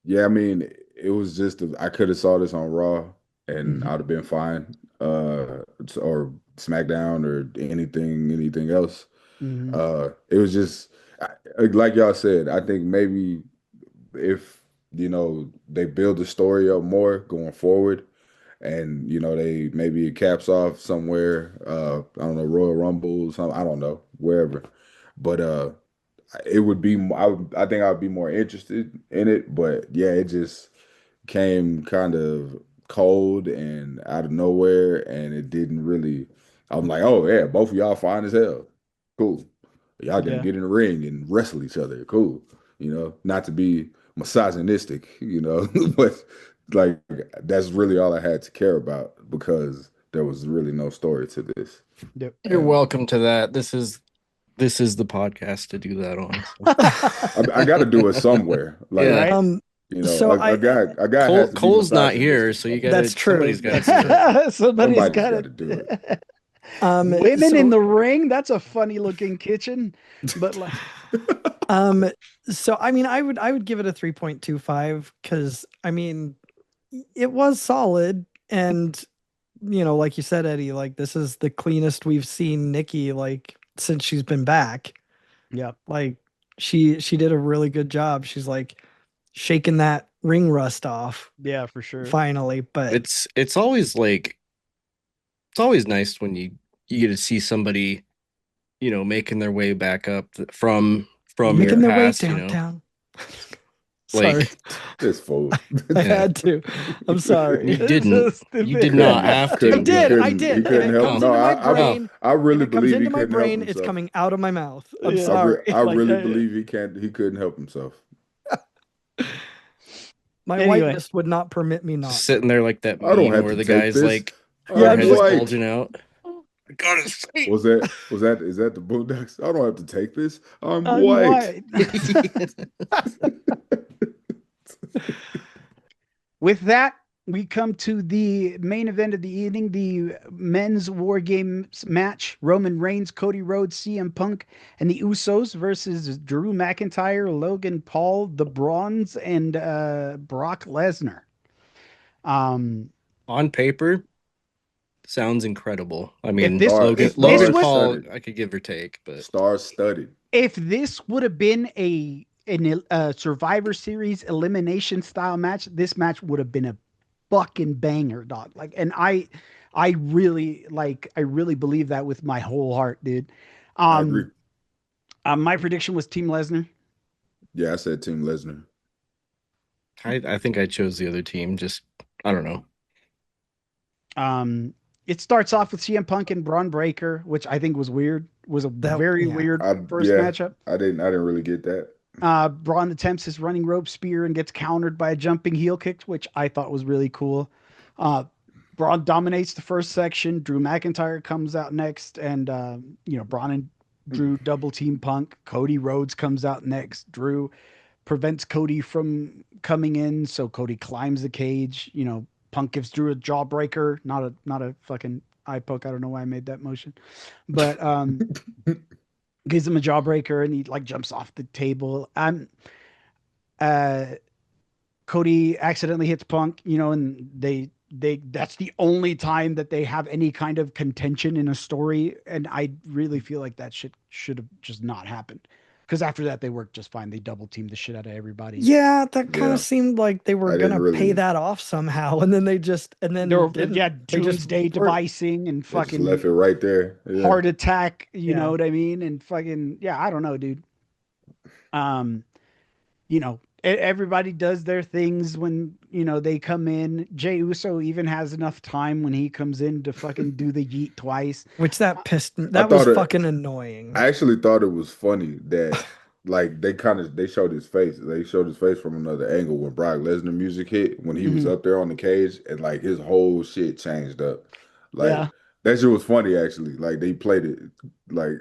yeah, I mean, it was just I could have saw this on Raw and Mhm. I'd have been fine. Or SmackDown or anything else. Mhm. It was just like y'all said. I think maybe if they build the story up more going forward, and they maybe it caps off somewhere. I don't know, Royal Rumble, some I don't know, wherever. But it would be. I think I'd be more interested in it. But yeah, it just came kind of cold and out of nowhere, and it didn't really. I'm like, oh yeah, both of y'all fine as hell. Cool. Y'all gonna Yeah. get in the ring and wrestle each other. Cool. Not to be misogynistic, but like that's really all I had to care about because there was really no story to this. Yep. you're And welcome to that. This is the podcast to do that on. So. I got to do it somewhere. Like, Yeah. Right. So a guy has to be Cole's not here, misogynistic so you about it. gotta that's true. somebody's gotta That's do it. true. Somebody's Somebody's got got to do it. it. Women in So the ring, that's a funny looking kitchen. But like um so I mean I would give it a 3.25 because I mean it was solid and like you said, Eddie, like this is the cleanest we've seen Nikki like since she's been back. Yep. Like she did a really good job. She's like shaking that ring rust off Yeah, for sure. finally. But It's always like it's always nice when you get to see somebody, making their way back up from your making Yeah, their way past, downtown. Sorry, like it's full. I yeah. had to. I'm sorry. You It's so didn't. You did stupid. not couldn't have I to, couldn't he but did. I couldn't he did. If couldn't it help. comes No, into my I brain, I if really it comes believe he into my couldn't help brain, it's himself. coming out of my mouth. I'm Yeah. sorry. I Like really believe he couldn't help himself. my Anyway, whiteness would not permit me just not sitting to. there like that I don't meme have where to the take guy's this. like Yeah, I'm I'm forehead is just white. bulging out. I gotta see. Was that is that the Boondocks? I don't have to take this. I'm I'm white. white. With that, we come to the main event of the evening, the men's War Games match. Roman Reigns, Cody Rhodes, CM Punk, and the Usos versus Drew McIntyre, Logan Paul, the Brawns, and Brock Lesnar. Um, On paper, sounds incredible. I if mean, this Logan if this Logan Star would Paul, studded. I could give or take, but Star studded. if this would have been a Survivor Series elimination style match, this match would have been a fucking banger, dog. Like, and I really believe that with my whole heart, dude. I agree. Um, my prediction was Team Lesnar. Yeah, I said Team Lesnar. I think I chose the other team. Just I don't know. Um, it starts off with CM Punk and Braun Breaker, which I think was weird. Was a very weird first matchup. I didn't really get that. Braun attempts his running rope spear and gets countered by a jumping heel kick, which I thought was really cool. Braun dominates the first section. Drew McIntyre comes out next, and Braun and Drew double team Punk. Cody Rhodes comes out next. Drew prevents Cody from coming in, so Cody climbs the cage. Punk gives Drew a jawbreaker, not a fucking eye poke. I don't know why I made that motion, but gives him a jawbreaker, and he like jumps off the table. Cody accidentally hits Punk, and they that's the only time that they have any kind of contention in a story, and I really feel like that should have just not happened. Because after that, they worked just fine. They double teamed the shit out of everybody. Yeah, that kind of seemed like they were gonna pay that off somehow, and then doomsday devising and fucking just left it right there. Yeah. Heart attack, you know what I mean, and fucking I don't know, dude. Everybody does their things when they come in. Jey Uso even has enough time when he comes in to fucking do the yeet twice, which that pissed me. That was fucking annoying. I actually thought it was funny that like they showed his face. They showed his face from another angle when Brock Lesnar music hit when he was up there on the cage, and like his whole shit changed up. Like that shit was funny actually. Like they played it like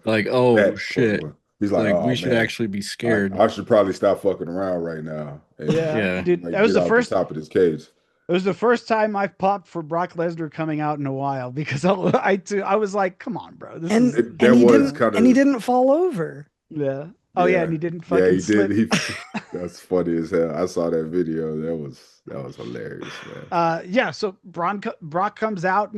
like oh shit. He's like, we should actually be scared. I should probably stop fucking around right now. And, dude, that was the first top of this cage. It was the first time I've popped for Brock Lesnar coming out in a while, because I was like, come on, bro. And he didn't fall over. Yeah. Oh yeah, and he didn't fucking. Yeah, he slip. did. That's funny as hell. I saw that video. That was hilarious, man. So Brock comes out,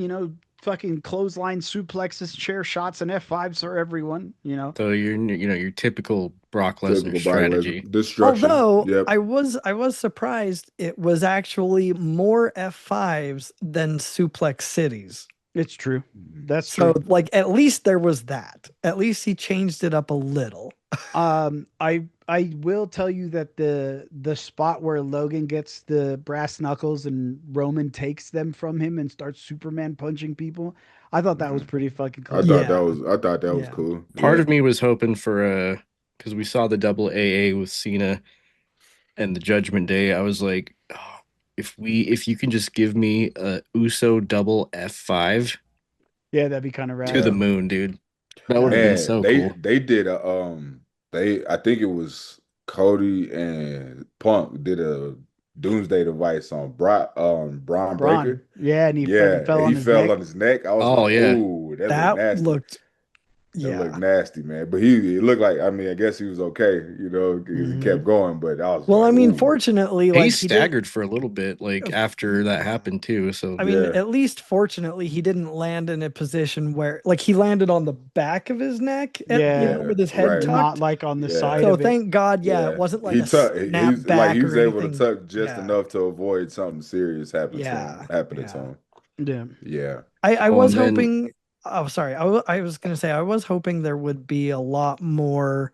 fucking clothesline suplexes, chair shots, and F5s for everyone, So your typical Brock Lesnar strategy. Destruction. Although I was surprised it was actually more F5s than suplex cities. It's true. That's true. So like at least there was that. At least he changed it up a little. I will tell you that the spot where Logan gets the brass knuckles and Roman takes them from him and starts Superman punching people, I thought that was pretty fucking cool. I thought that was cool. Part of me was hoping for because we saw the double AA with Cena and the Judgment Day. I was like, oh, if you can just give me a Uso double F5, that'd be kind of rad. To the moon, dude. That would have been so cool. They did I think it was Cody and Punk did a doomsday device on Braun Breaker. Yeah, and he fell on his neck. I was ooh, that looked nasty, man. But he looked like, I guess he was okay, because he kept going. But I was fortunately, he staggered for a little bit, after that happened too. So at least fortunately, he didn't land in a position where, he landed on the back of his neck, with his head tucked, not on the side. So thank God, it wasn't like snap back. He was able to tuck just enough to avoid something serious happening to him. Yeah. I was hoping. Oh, sorry. I was going to say, I was hoping there would be a lot more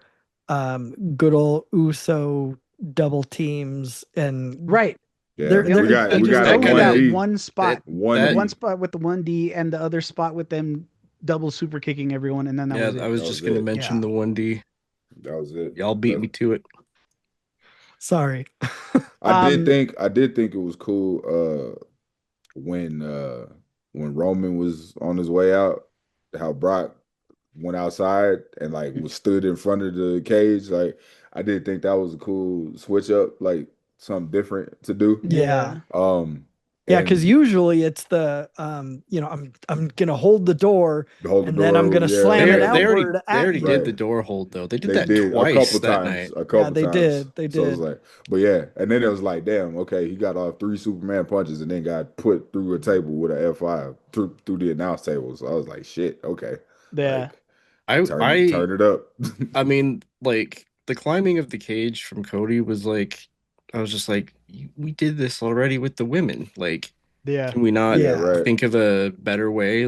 good old Uso double teams and right. Yeah, we got that one spot, one spot with the 1D and the other spot with them double super kicking everyone, and then that was it. I was just going to mention the 1D. That was it. Y'all beat me to it. Sorry. I did think it was cool when Roman was on his way out, how Brock went outside and was stood in front of the cage. I did think that was a cool switch up, something different to do. Yeah. Because usually it's the I'm gonna hold the door and then I'm gonna slam it outward. They already did the door hold though. They did that twice a couple times. A couple times. They did. So it was and then it was damn, okay, he got off 3 Superman punches and then got put through a table with an F5 through the announce table. So I was like, shit, okay. Yeah. Turn it up. The climbing of the cage from Cody was I was just like, we did this already with the women. Can we not think of a better way?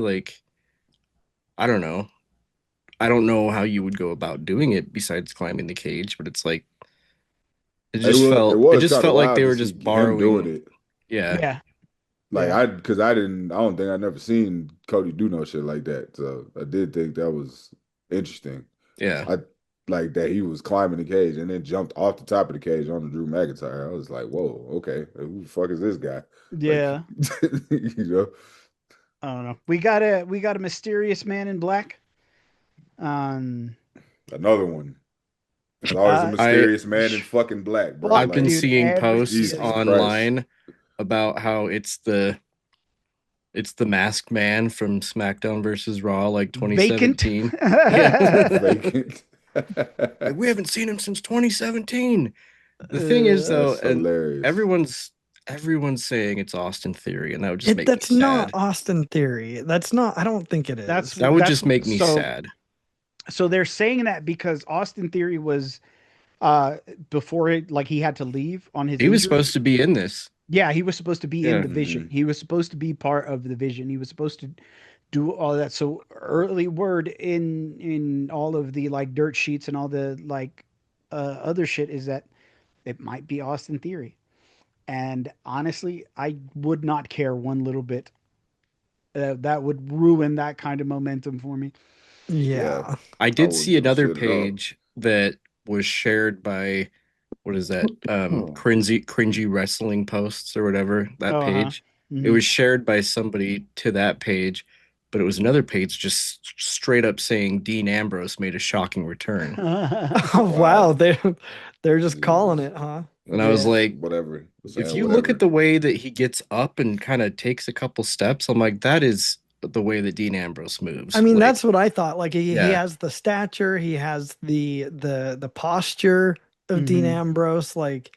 I don't know. I don't know how you would go about doing it besides climbing the cage, but it's it just felt like they were just borrowing. Doing it. Yeah. Like Yeah. because I don't think I never seen Cody do no shit like that. So I did think that was interesting. Yeah. I like that he was climbing the cage and then jumped off the top of the cage onto Drew McIntyre. I was like, whoa, okay, who the fuck is this guy? Like, Yeah. you know, I don't know. We got a mysterious man in black. Um. another one. There's always a Uh. I mysterious man in fucking black, bro. I've Fuck, been Like, dude. seeing Every posts Jesus season. Christ. online about how it's the masked man from SmackDown versus Raw like Vacant. 2017. Yeah. Vacant. Like we haven't seen him since 2017. The thing is Uh, though, That's and hilarious. everyone's saying it's Austin Theory, and that would just make me That's not sad. Austin Theory. That's not. I don't think it is. that's That would that's just make me so. sad. So they're saying that because Austin Theory was uh before it, like he had to leave on his He was injury. supposed to be in this. Yeah, he was supposed to be in Yeah. the Vision. Mhm. He was supposed to be part of the Vision. He was supposed to do all that. So early word in all of the like dirt sheets and all the like other shit is that it might be Austin Theory. And honestly, I would not care one little bit. That would ruin that kind of momentum for me. Yeah, Yeah. I I did wouldn't see give a another shit at all. page that was shared by what is that? Oh, Cringy wrestling posts or whatever, that Oh, huh. page. It Hmm. was shared by somebody to that page, but it was another page just straight up saying Dean Ambrose made a shocking return. Oh wow, wow. they're just calling Jesus. it, huh? And I was Yeah. like, Whatever. if Saying you look at whatever. the way that he gets up and kind of takes a couple steps, I'm like, that is the way that Dean Ambrose I moves. mean, Like, that's what I thought. Like he yeah, has the stature, he has the posture of Dean Hmm. Ambrose. Like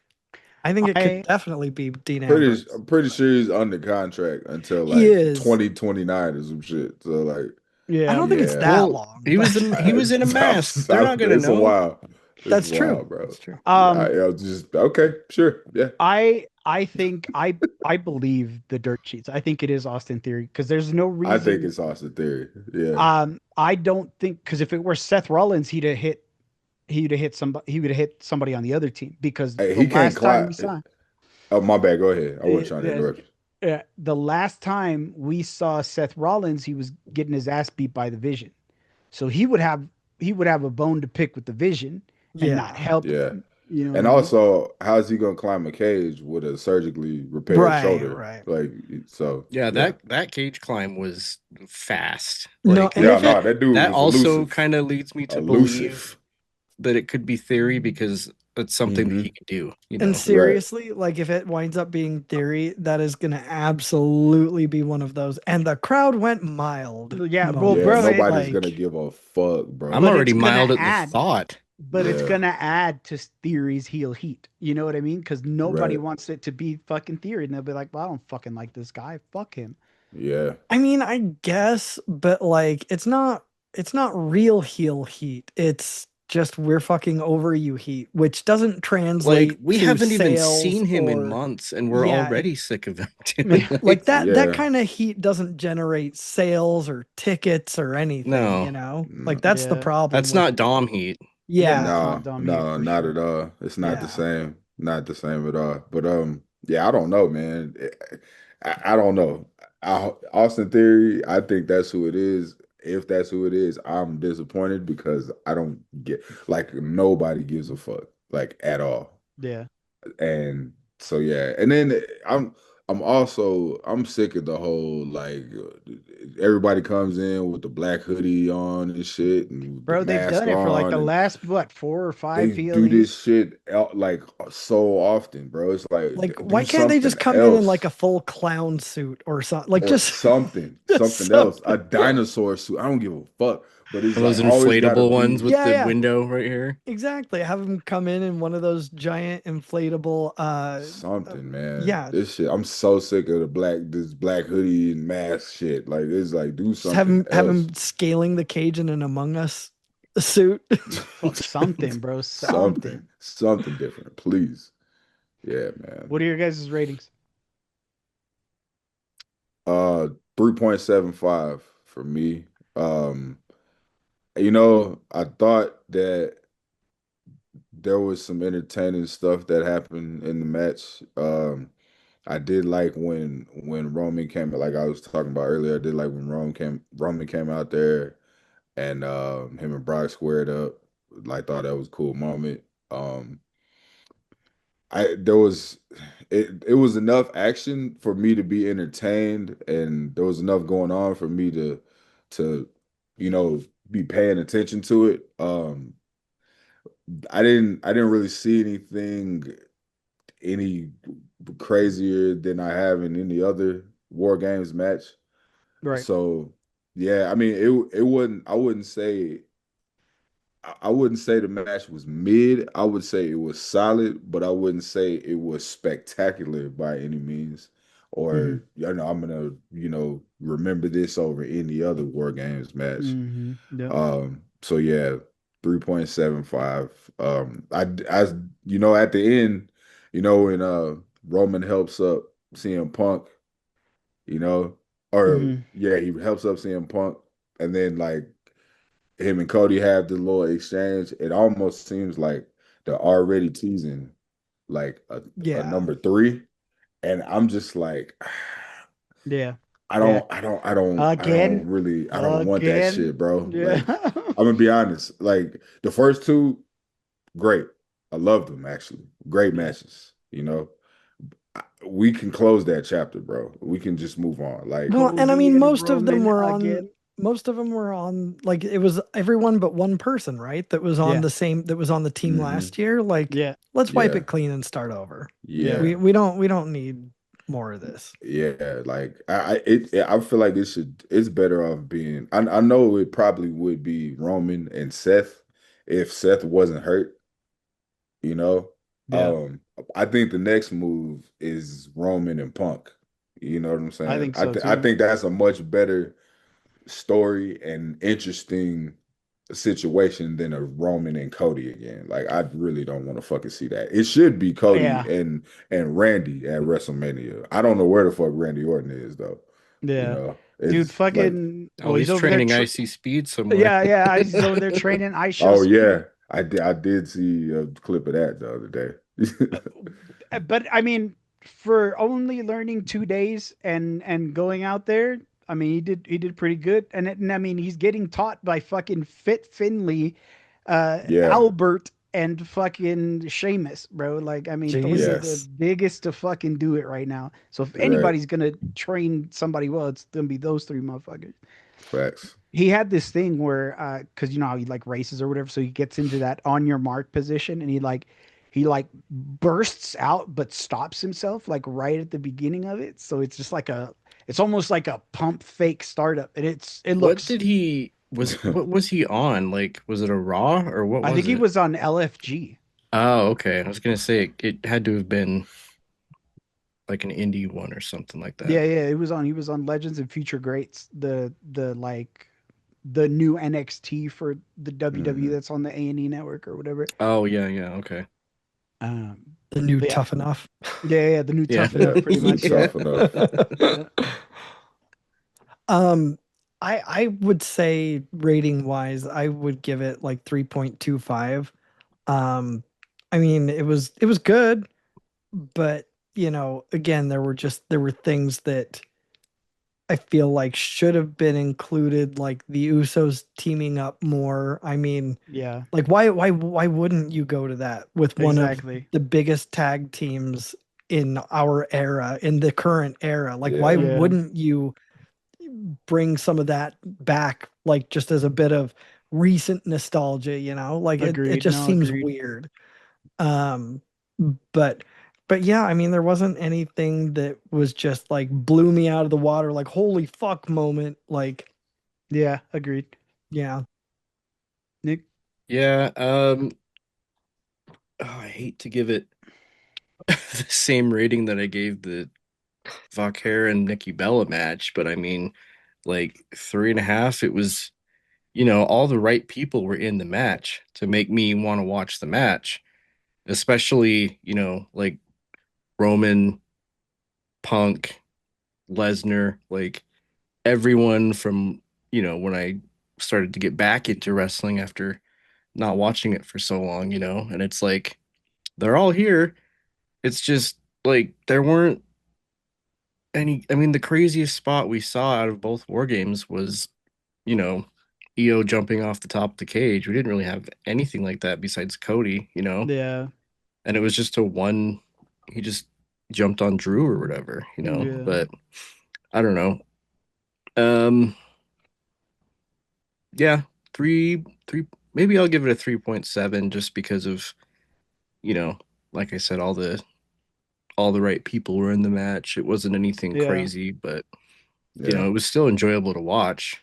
I think it could I definitely be Dean Ambrose. I'm pretty sure he's under contract until He like is. 2029 or some shit. So like, I Yeah. don't think it's yeah, that well, long, he was but in he was in a mask. They're not gonna it's a know. while. It's that's true. wild, bro. That's true. Yeah, Um. I was just okay, sure, yeah. I think I believe the dirt sheets. I think it is Austin Theory because there's no I think reason. it's Austin Theory. Yeah, I don't think because if it were Seth Rollins, he would have hit somebody on the other team because hey, the he can't last time climb. we saw Oh, my bad. Go ahead. I wasn't it, trying to interrupt you. the last time we saw Seth Rollins, he was getting his ass beat by the Vision. So he would have a bone to pick with the Vision and not Yeah. help Yeah, them. You know what and I mean? also, how's he gonna climb a cage with a surgically repaired Right, shoulder? right. Like, so Yeah, yeah, that cage climb was fast. No, Like and yeah. if No, it that dude that was also elusive, kind of leads me to believe elusive. that it could be theory because it's something that he Hmm. could do, you and know. Right. seriously, like if it winds up being Theory, that is gonna absolutely be one of those. And the crowd went mild Yeah, well, Yeah, bro, moments. nobody's gonna Like, give a fuck, I'm bro. but it's already gonna mild at the add thought. but it's Yeah, gonna add to Theory's heel heat. You know what I mean? Because nobody right. wants it to be fucking Theory, and they'll be like, "Well, I don't fucking like this guy. Fuck him." Yeah, I mean, I guess, but like it's not real heel heat. It's just we're fucking over you heat, which doesn't Like translate we to haven't even sales seen him in or months and we're yeah, already sick of him doing Yeah. like it. that yeah. kind of heat doesn't generate sales or tickets or anything, No, Like No, that's the Yeah, problem that's with not Dom heat. yeah, it's yeah, not no, dumb heat no, for not sure. at all. It's not the yeah. same. Not the same at all. But yeah, I don't know, man. I don't know. Austin Theory, I think that's who it is. If that's who it is, I'm disappointed because I don't get like nobody gives a fuck like at all. Yeah, And so yeah, and then I'm sick of the whole like everybody comes in with the black hoodie on and shit and with the bro, they've mask done it for like on the and last what 4 or 5 they do PLEs. this shit out like so often, bro. It's like Like do why can't they just something come in like else a full clown suit or something? Like or just something, just something else. A something. dinosaur suit. I don't give a fuck. But it's One of like those always gotta inflatable ones be with Yeah, the yeah. window right here. Exactly. Have them come in one of those giant inflatable uh, something, man. yeah, This shit, I'm so sick of this black hoodie and mask shit. Like it's like do just have something him have else. him scaling the cage in an Among Us suit. Something, bro, Something, something. something different, please. Yeah, man. What are your guys' ratings? 3.75 for me. Um, I thought that there was some entertaining stuff that happened in the match. I did like when Roman came, like I was talking about earlier. I did like when Roman came out there and him and Brock squared up. Like thought that was a cool moment. Um, I there was it was enough action for me to be entertained, and there was enough going on for me to you know be paying attention to it. I didn't really see anything any crazier than I have in any other War Games match. Right. So yeah, I mean it wouldn't I wouldn't say the match was mid. I would say it was solid, but I wouldn't say it was spectacular by any means. Mm-hmm. Or I'm gonna, remember this over any other War Games match. Mm-hmm. Yep. So yeah, 3.75. I at the end, when Roman helps up CM Punk, you know, or Mm-hmm. yeah, he helps up CM Punk, and then like him and Cody have the little exchange. It almost seems like they're already teasing like a Yeah. number three, and I'm just like, Yeah. I Yeah. don't, I don't, I don't, I don't Again. really, I don't want that Again. shit, bro. Yeah. Like, I'm gonna be honest. Like the first two, great. I loved them actually. Great Yeah. matches. We can close that chapter, bro. We can just move on. Like, Well, and I Cody mean, and Roman again. most of them were on, like, it was everyone but one person, right? Yeah. That was on the team hmm last year. Like, Yeah. let's wipe yeah, it clean and start over. Yeah. yeah. We don't need more of this. Yeah, like I feel like it's better off being. I know it probably would be Roman and Seth if Seth wasn't hurt, you know. Yeah. Um, I think the next move is Roman and Punk. You know what I'm I saying? think so I too. think that's a much better story and interesting situation than a Roman and Cody again. Like I really don't want to fucking see that. It should be Cody Yeah. and Randy at WrestleMania. I don't know where the fuck Randy Orton is though. Yeah. Dude, It's like, fucking Oh, well, he's he's over there training icy speed somewhere. yeah, yeah, he's over there training ice show oh speed. yeah, I did see a clip of that the other day. But I mean, for only learning 2 days and going out there, I mean, he did pretty good. And I mean, he's getting taught by fucking Fit Finley, Yeah, Albert, and fucking Sheamus, bro. Like, I mean, those are the Jesus. biggest to fucking do it right now. So if right. anybody's gonna train somebody well, it's gonna be those three motherfuckers. Facts. He had this thing where because you know how he like races or whatever, so he gets into that on your mark position, and he like bursts out but stops himself like right at the beginning of it, so it's just like it's almost like a pump fake startup, and it What looks. did he what was he on? Like, was it a Raw or what I think was he it? was on LFG. Oh, okay. I was gonna say it had to have been like an indie one or something like that. Yeah, yeah, he was on Legends and Future Greats, the like the new NXT for the WWE hmm that's on the A&E network or whatever. Oh yeah, yeah, okay. The new But yeah, tough enough. yeah, yeah, the new Yeah. Tough Yeah, Enough, pretty new much. Yeah, tough enough. yeah. Um, I would say rating wise, I would give it like 3.25. Um, I mean, it was good, but again, there were things that I feel like should have been included, like the Usos teaming up more. I mean, Yeah, like why wouldn't you go to that with one of exactly. the biggest tag teams in our era, in the current era? Like why Yeah, Yeah, wouldn't you bring some of that back, like just as a bit of recent nostalgia, like it agreed. just No, seems agreed. weird. um but yeah, I mean, there wasn't anything that was just like blew me out of the water, like holy fuck moment, like Yeah, agreed. yeah. Nick. Yeah, I hate to give it the same rating that I gave the Vaquer and Nikki Bella match, but I mean, like 3.5. It was, all the right people were in the match to make me want to watch the match, especially, like Roman, Punk, Lesnar, like everyone from, when I started to get back into wrestling after not watching it for so long, and it's like they're all here. It's just like there weren't. I mean, the craziest spot we saw out of both war games was, you know, EO jumping off the top of the cage. We didn't really have anything like that besides Cody, Yeah. and it was just a one. He just jumped on Drew or whatever, Yeah. But I don't know. Um, yeah, three. Maybe I'll give it a 3.7 just because of, you know, like I said, all the right people were in the match. It wasn't anything Yeah. crazy, but Yeah, it was still enjoyable to watch.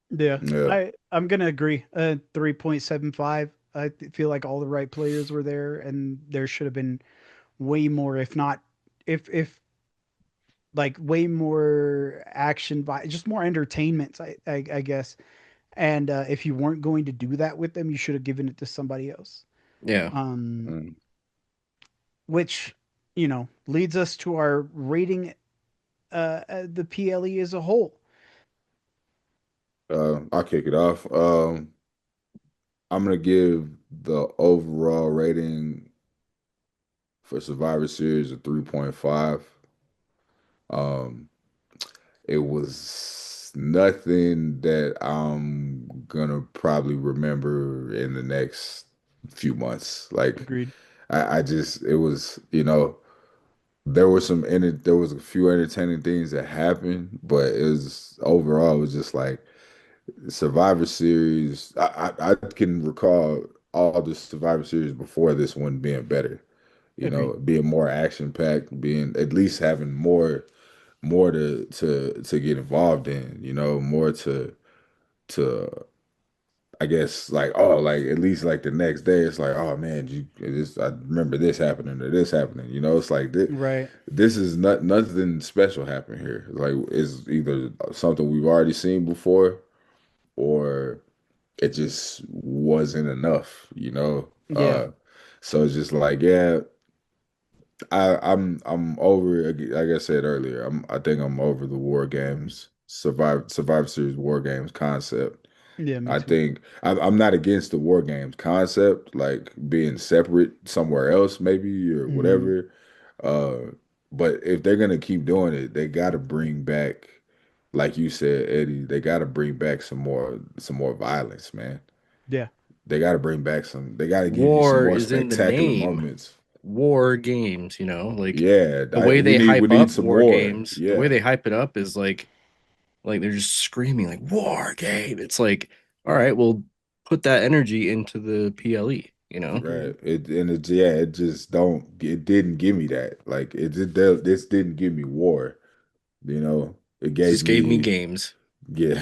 Yeah. yeah, I'm gonna agree. 3.75. Feel like all the right players were there, and there should have been way more, if not, if like way more action by just more entertainment. I guess. And if you weren't going to do that with them, you should have given it to somebody else. Yeah. Um, mm. which leads us to our rating the PLE as a whole. I'll kick it off. I'm gonna give the overall rating for Survivor Series a 3.5. Um, it was nothing that I'm gonna probably remember in the next few months. Like Agreed. I just it was, there was a few entertaining things that happened, but it was overall it was just like Survivor Series. I can recall all the Survivor Series before this one being better. Agreed. Being more action packed, being at least having more to get involved in. More to I guess like, oh, like at least like the next day it's like, oh man, I remember this happening or this happening. It's like Right. this is nothing special happened here. Like it's either something we've already seen before or it just wasn't enough. Yeah. So it's just like, yeah, I'm over it. Like I said earlier, I think I'm over the war games, Survivor Series war games concept. Yeah. Me I too. think I'm not against the war games concept, like being separate somewhere else, maybe or Hmm. whatever. Uh, but if they're gonna keep doing it, they got to bring back, like you said, Eddie, they got to bring back some more violence, man. Yeah. They got to bring back some. They got to give you some War more is in the spectacular name. moments. War games, like Yeah, the way we they need hype up some war more. games, the way Yeah, they hype it up is like they're just screaming like war game. It's like, all right, well, put that energy into the PLE. Agreed. right. It just don't. It didn't give me that. Like this didn't give me war. It It gave just gave me me, games. yeah,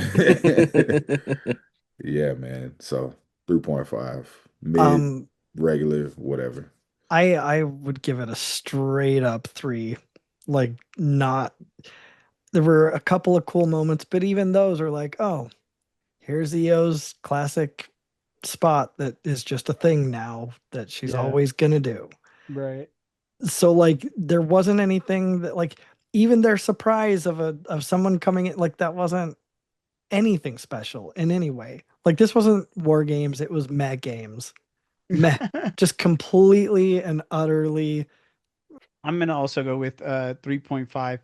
yeah, man. So 3.5, mid, Um, regular, whatever. I would give it a straight up three. Like, not, there were a couple of cool moments, but even those are like, oh, here's EO's classic spot that is just a thing now that she's Yeah. always gonna do. Right. So like there wasn't anything that, like, even their surprise of someone coming in, like, that wasn't anything special in any way. Like, this wasn't war games, it was meh games. Meh. Just completely and utterly. I'm gonna also go with 3.5.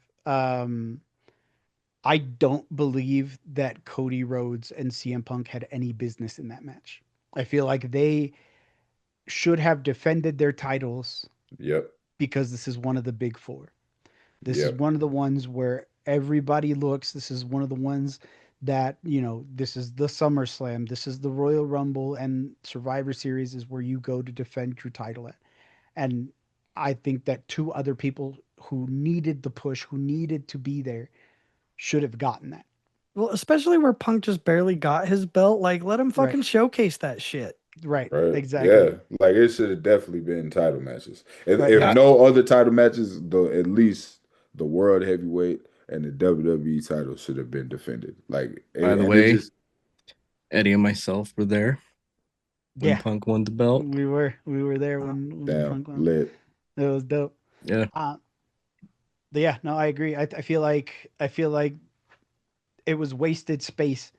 I don't believe that Cody Rhodes and CM Punk had any business in that match. I feel like they should have defended their titles Yep, because this is one of the big four. This is yep, one of the ones where everybody looks. This is one of the ones that, this is the SummerSlam, this is the Royal Rumble, and Survivor Series is where you go to defend your title at. And I think that two other people who needed the push, who needed to be there, should have gotten that. Well, especially where Punk just barely got his belt. Like, let him Right. fucking showcase that shit. Right. right. Exactly. Yeah, like it should have definitely been title matches. Right. If And no other title matches, though, at least the world heavyweight and the WWE title should have been defended. Like, By the and it way, just Eddie and myself were there when yeah, Punk won the belt. we were there Uh, when damn Punk won. lit. It was dope. Yeah. Uh, but yeah, no, I agree. I feel like it was wasted space.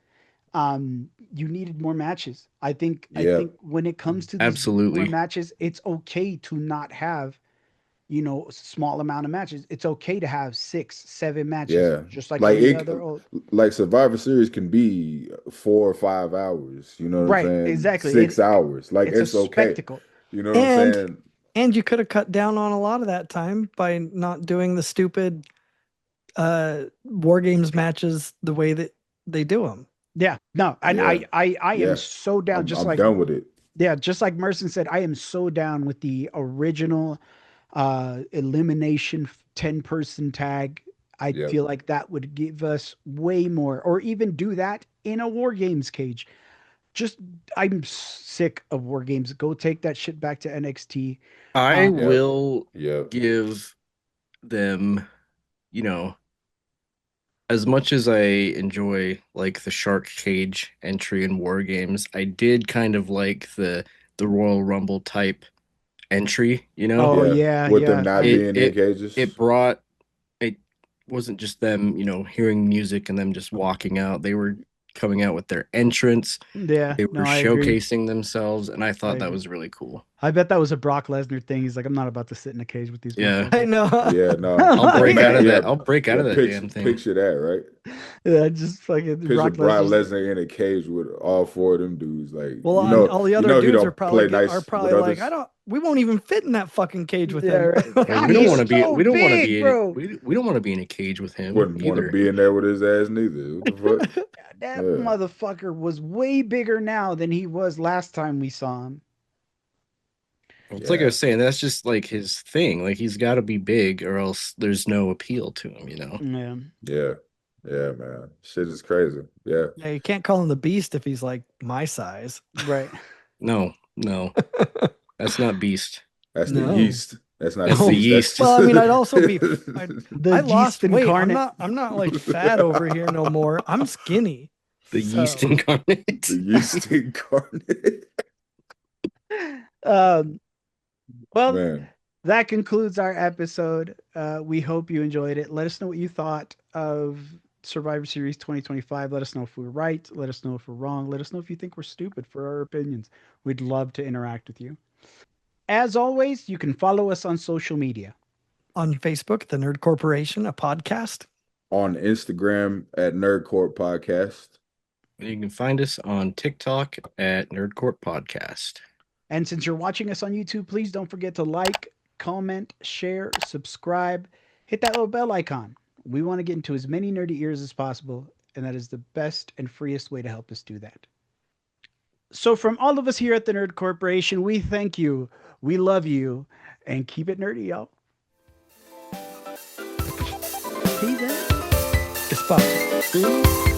You needed more matches. I Yeah, think when it comes to these big four Absolutely. matches, it's okay to not have small amount of matches. It's okay to have 6, 7 matches, Yeah, just like like any it, other old. like Survivor Series can be 4 or 5 hours. You know what I'm Right, saying? exactly. 6 hours. Like It's a it's okay. spectacle. You know what I'm And saying? and you could have cut down on a lot of that time by not doing the stupid war games matches the way that they do them. Yeah, no, and Yeah, I am yeah. so down. Just I'm like, done with it. yeah, just like Merson said, I am so down with the original elimination 10-person tag. I Yep. feel like that would give us way more, or even do that in a war games cage. Just, I'm sick of war games. Go take that shit back to NXT. I Um, Yep. will Yep. give them, you know, as much as I enjoy like the Shark Cage entry in War Games, I did kind of like the Royal Rumble type entry, you know? oh Yeah. yeah, With them yeah. not I It being in it cages. it brought it wasn't just them, hearing music and them just walking out. They were coming out with their entrance. Yeah, They were no, I agree. showcasing themselves, and I I thought that agree. was really cool. I bet that was a Brock Lesnar thing. He's like, I'm not about to sit in a cage with these Yeah. I motherfuckers. know. Yeah, no. I'll break out Imagine, of yeah, that. I'll break out yeah, of that damn thing. picture that, right? Yeah, just fucking Picture Brock Brock Lesnar's. Lesnar in a cage with all four of them dudes. Like, Well, and all the other he dudes don't play are nice with probably like, others. we won't even fit in that fucking cage with Yeah, him. right. Like, God, he's so we don't want to big, be in bro. we don't want to be in a cage with him Wouldn't want to either. be in there with his ass neither. What the fuck? That Yeah. motherfucker was way bigger now than he was last time we saw him. It's like I Yeah. was saying, that's just like his thing. Like he's got to be big, or else there's no appeal to him. Yeah, Yeah. Yeah, man. Shit is crazy. Yeah. Yeah, you can't call him the beast if he's like my size. right. No, no, that's not Beast. That's the No. yeast. That's not the That's the beast. yeast. Well, I mean, I'd also be. The I yeast lost weight. incarnate. I'm not like fat over here no more. I'm skinny. The So- yeast incarnate. The yeast incarnate. Um, well, Man. that concludes our episode. We hope you enjoyed it. Let us know what you thought of Survivor Series 2025. Let us know if we're right. Let us know if we're wrong. Let us know if you think we're stupid for our opinions. We'd love to interact with you. As always, you can follow us on social media. On Facebook, the Nerd Corporation, a podcast. On Instagram at Nerd Corp Podcast. You can find us on TikTok at Nerdcourt Podcast. And since you're watching us on YouTube, please don't forget to like, comment, share, subscribe, hit that little bell icon. We want to get into as many nerdy ears as possible, and that is the best and freest way to help us do that. So from all of us here at the Nerd Corporation, we thank you, we love you, and keep it nerdy, y'all. See that? It's possible.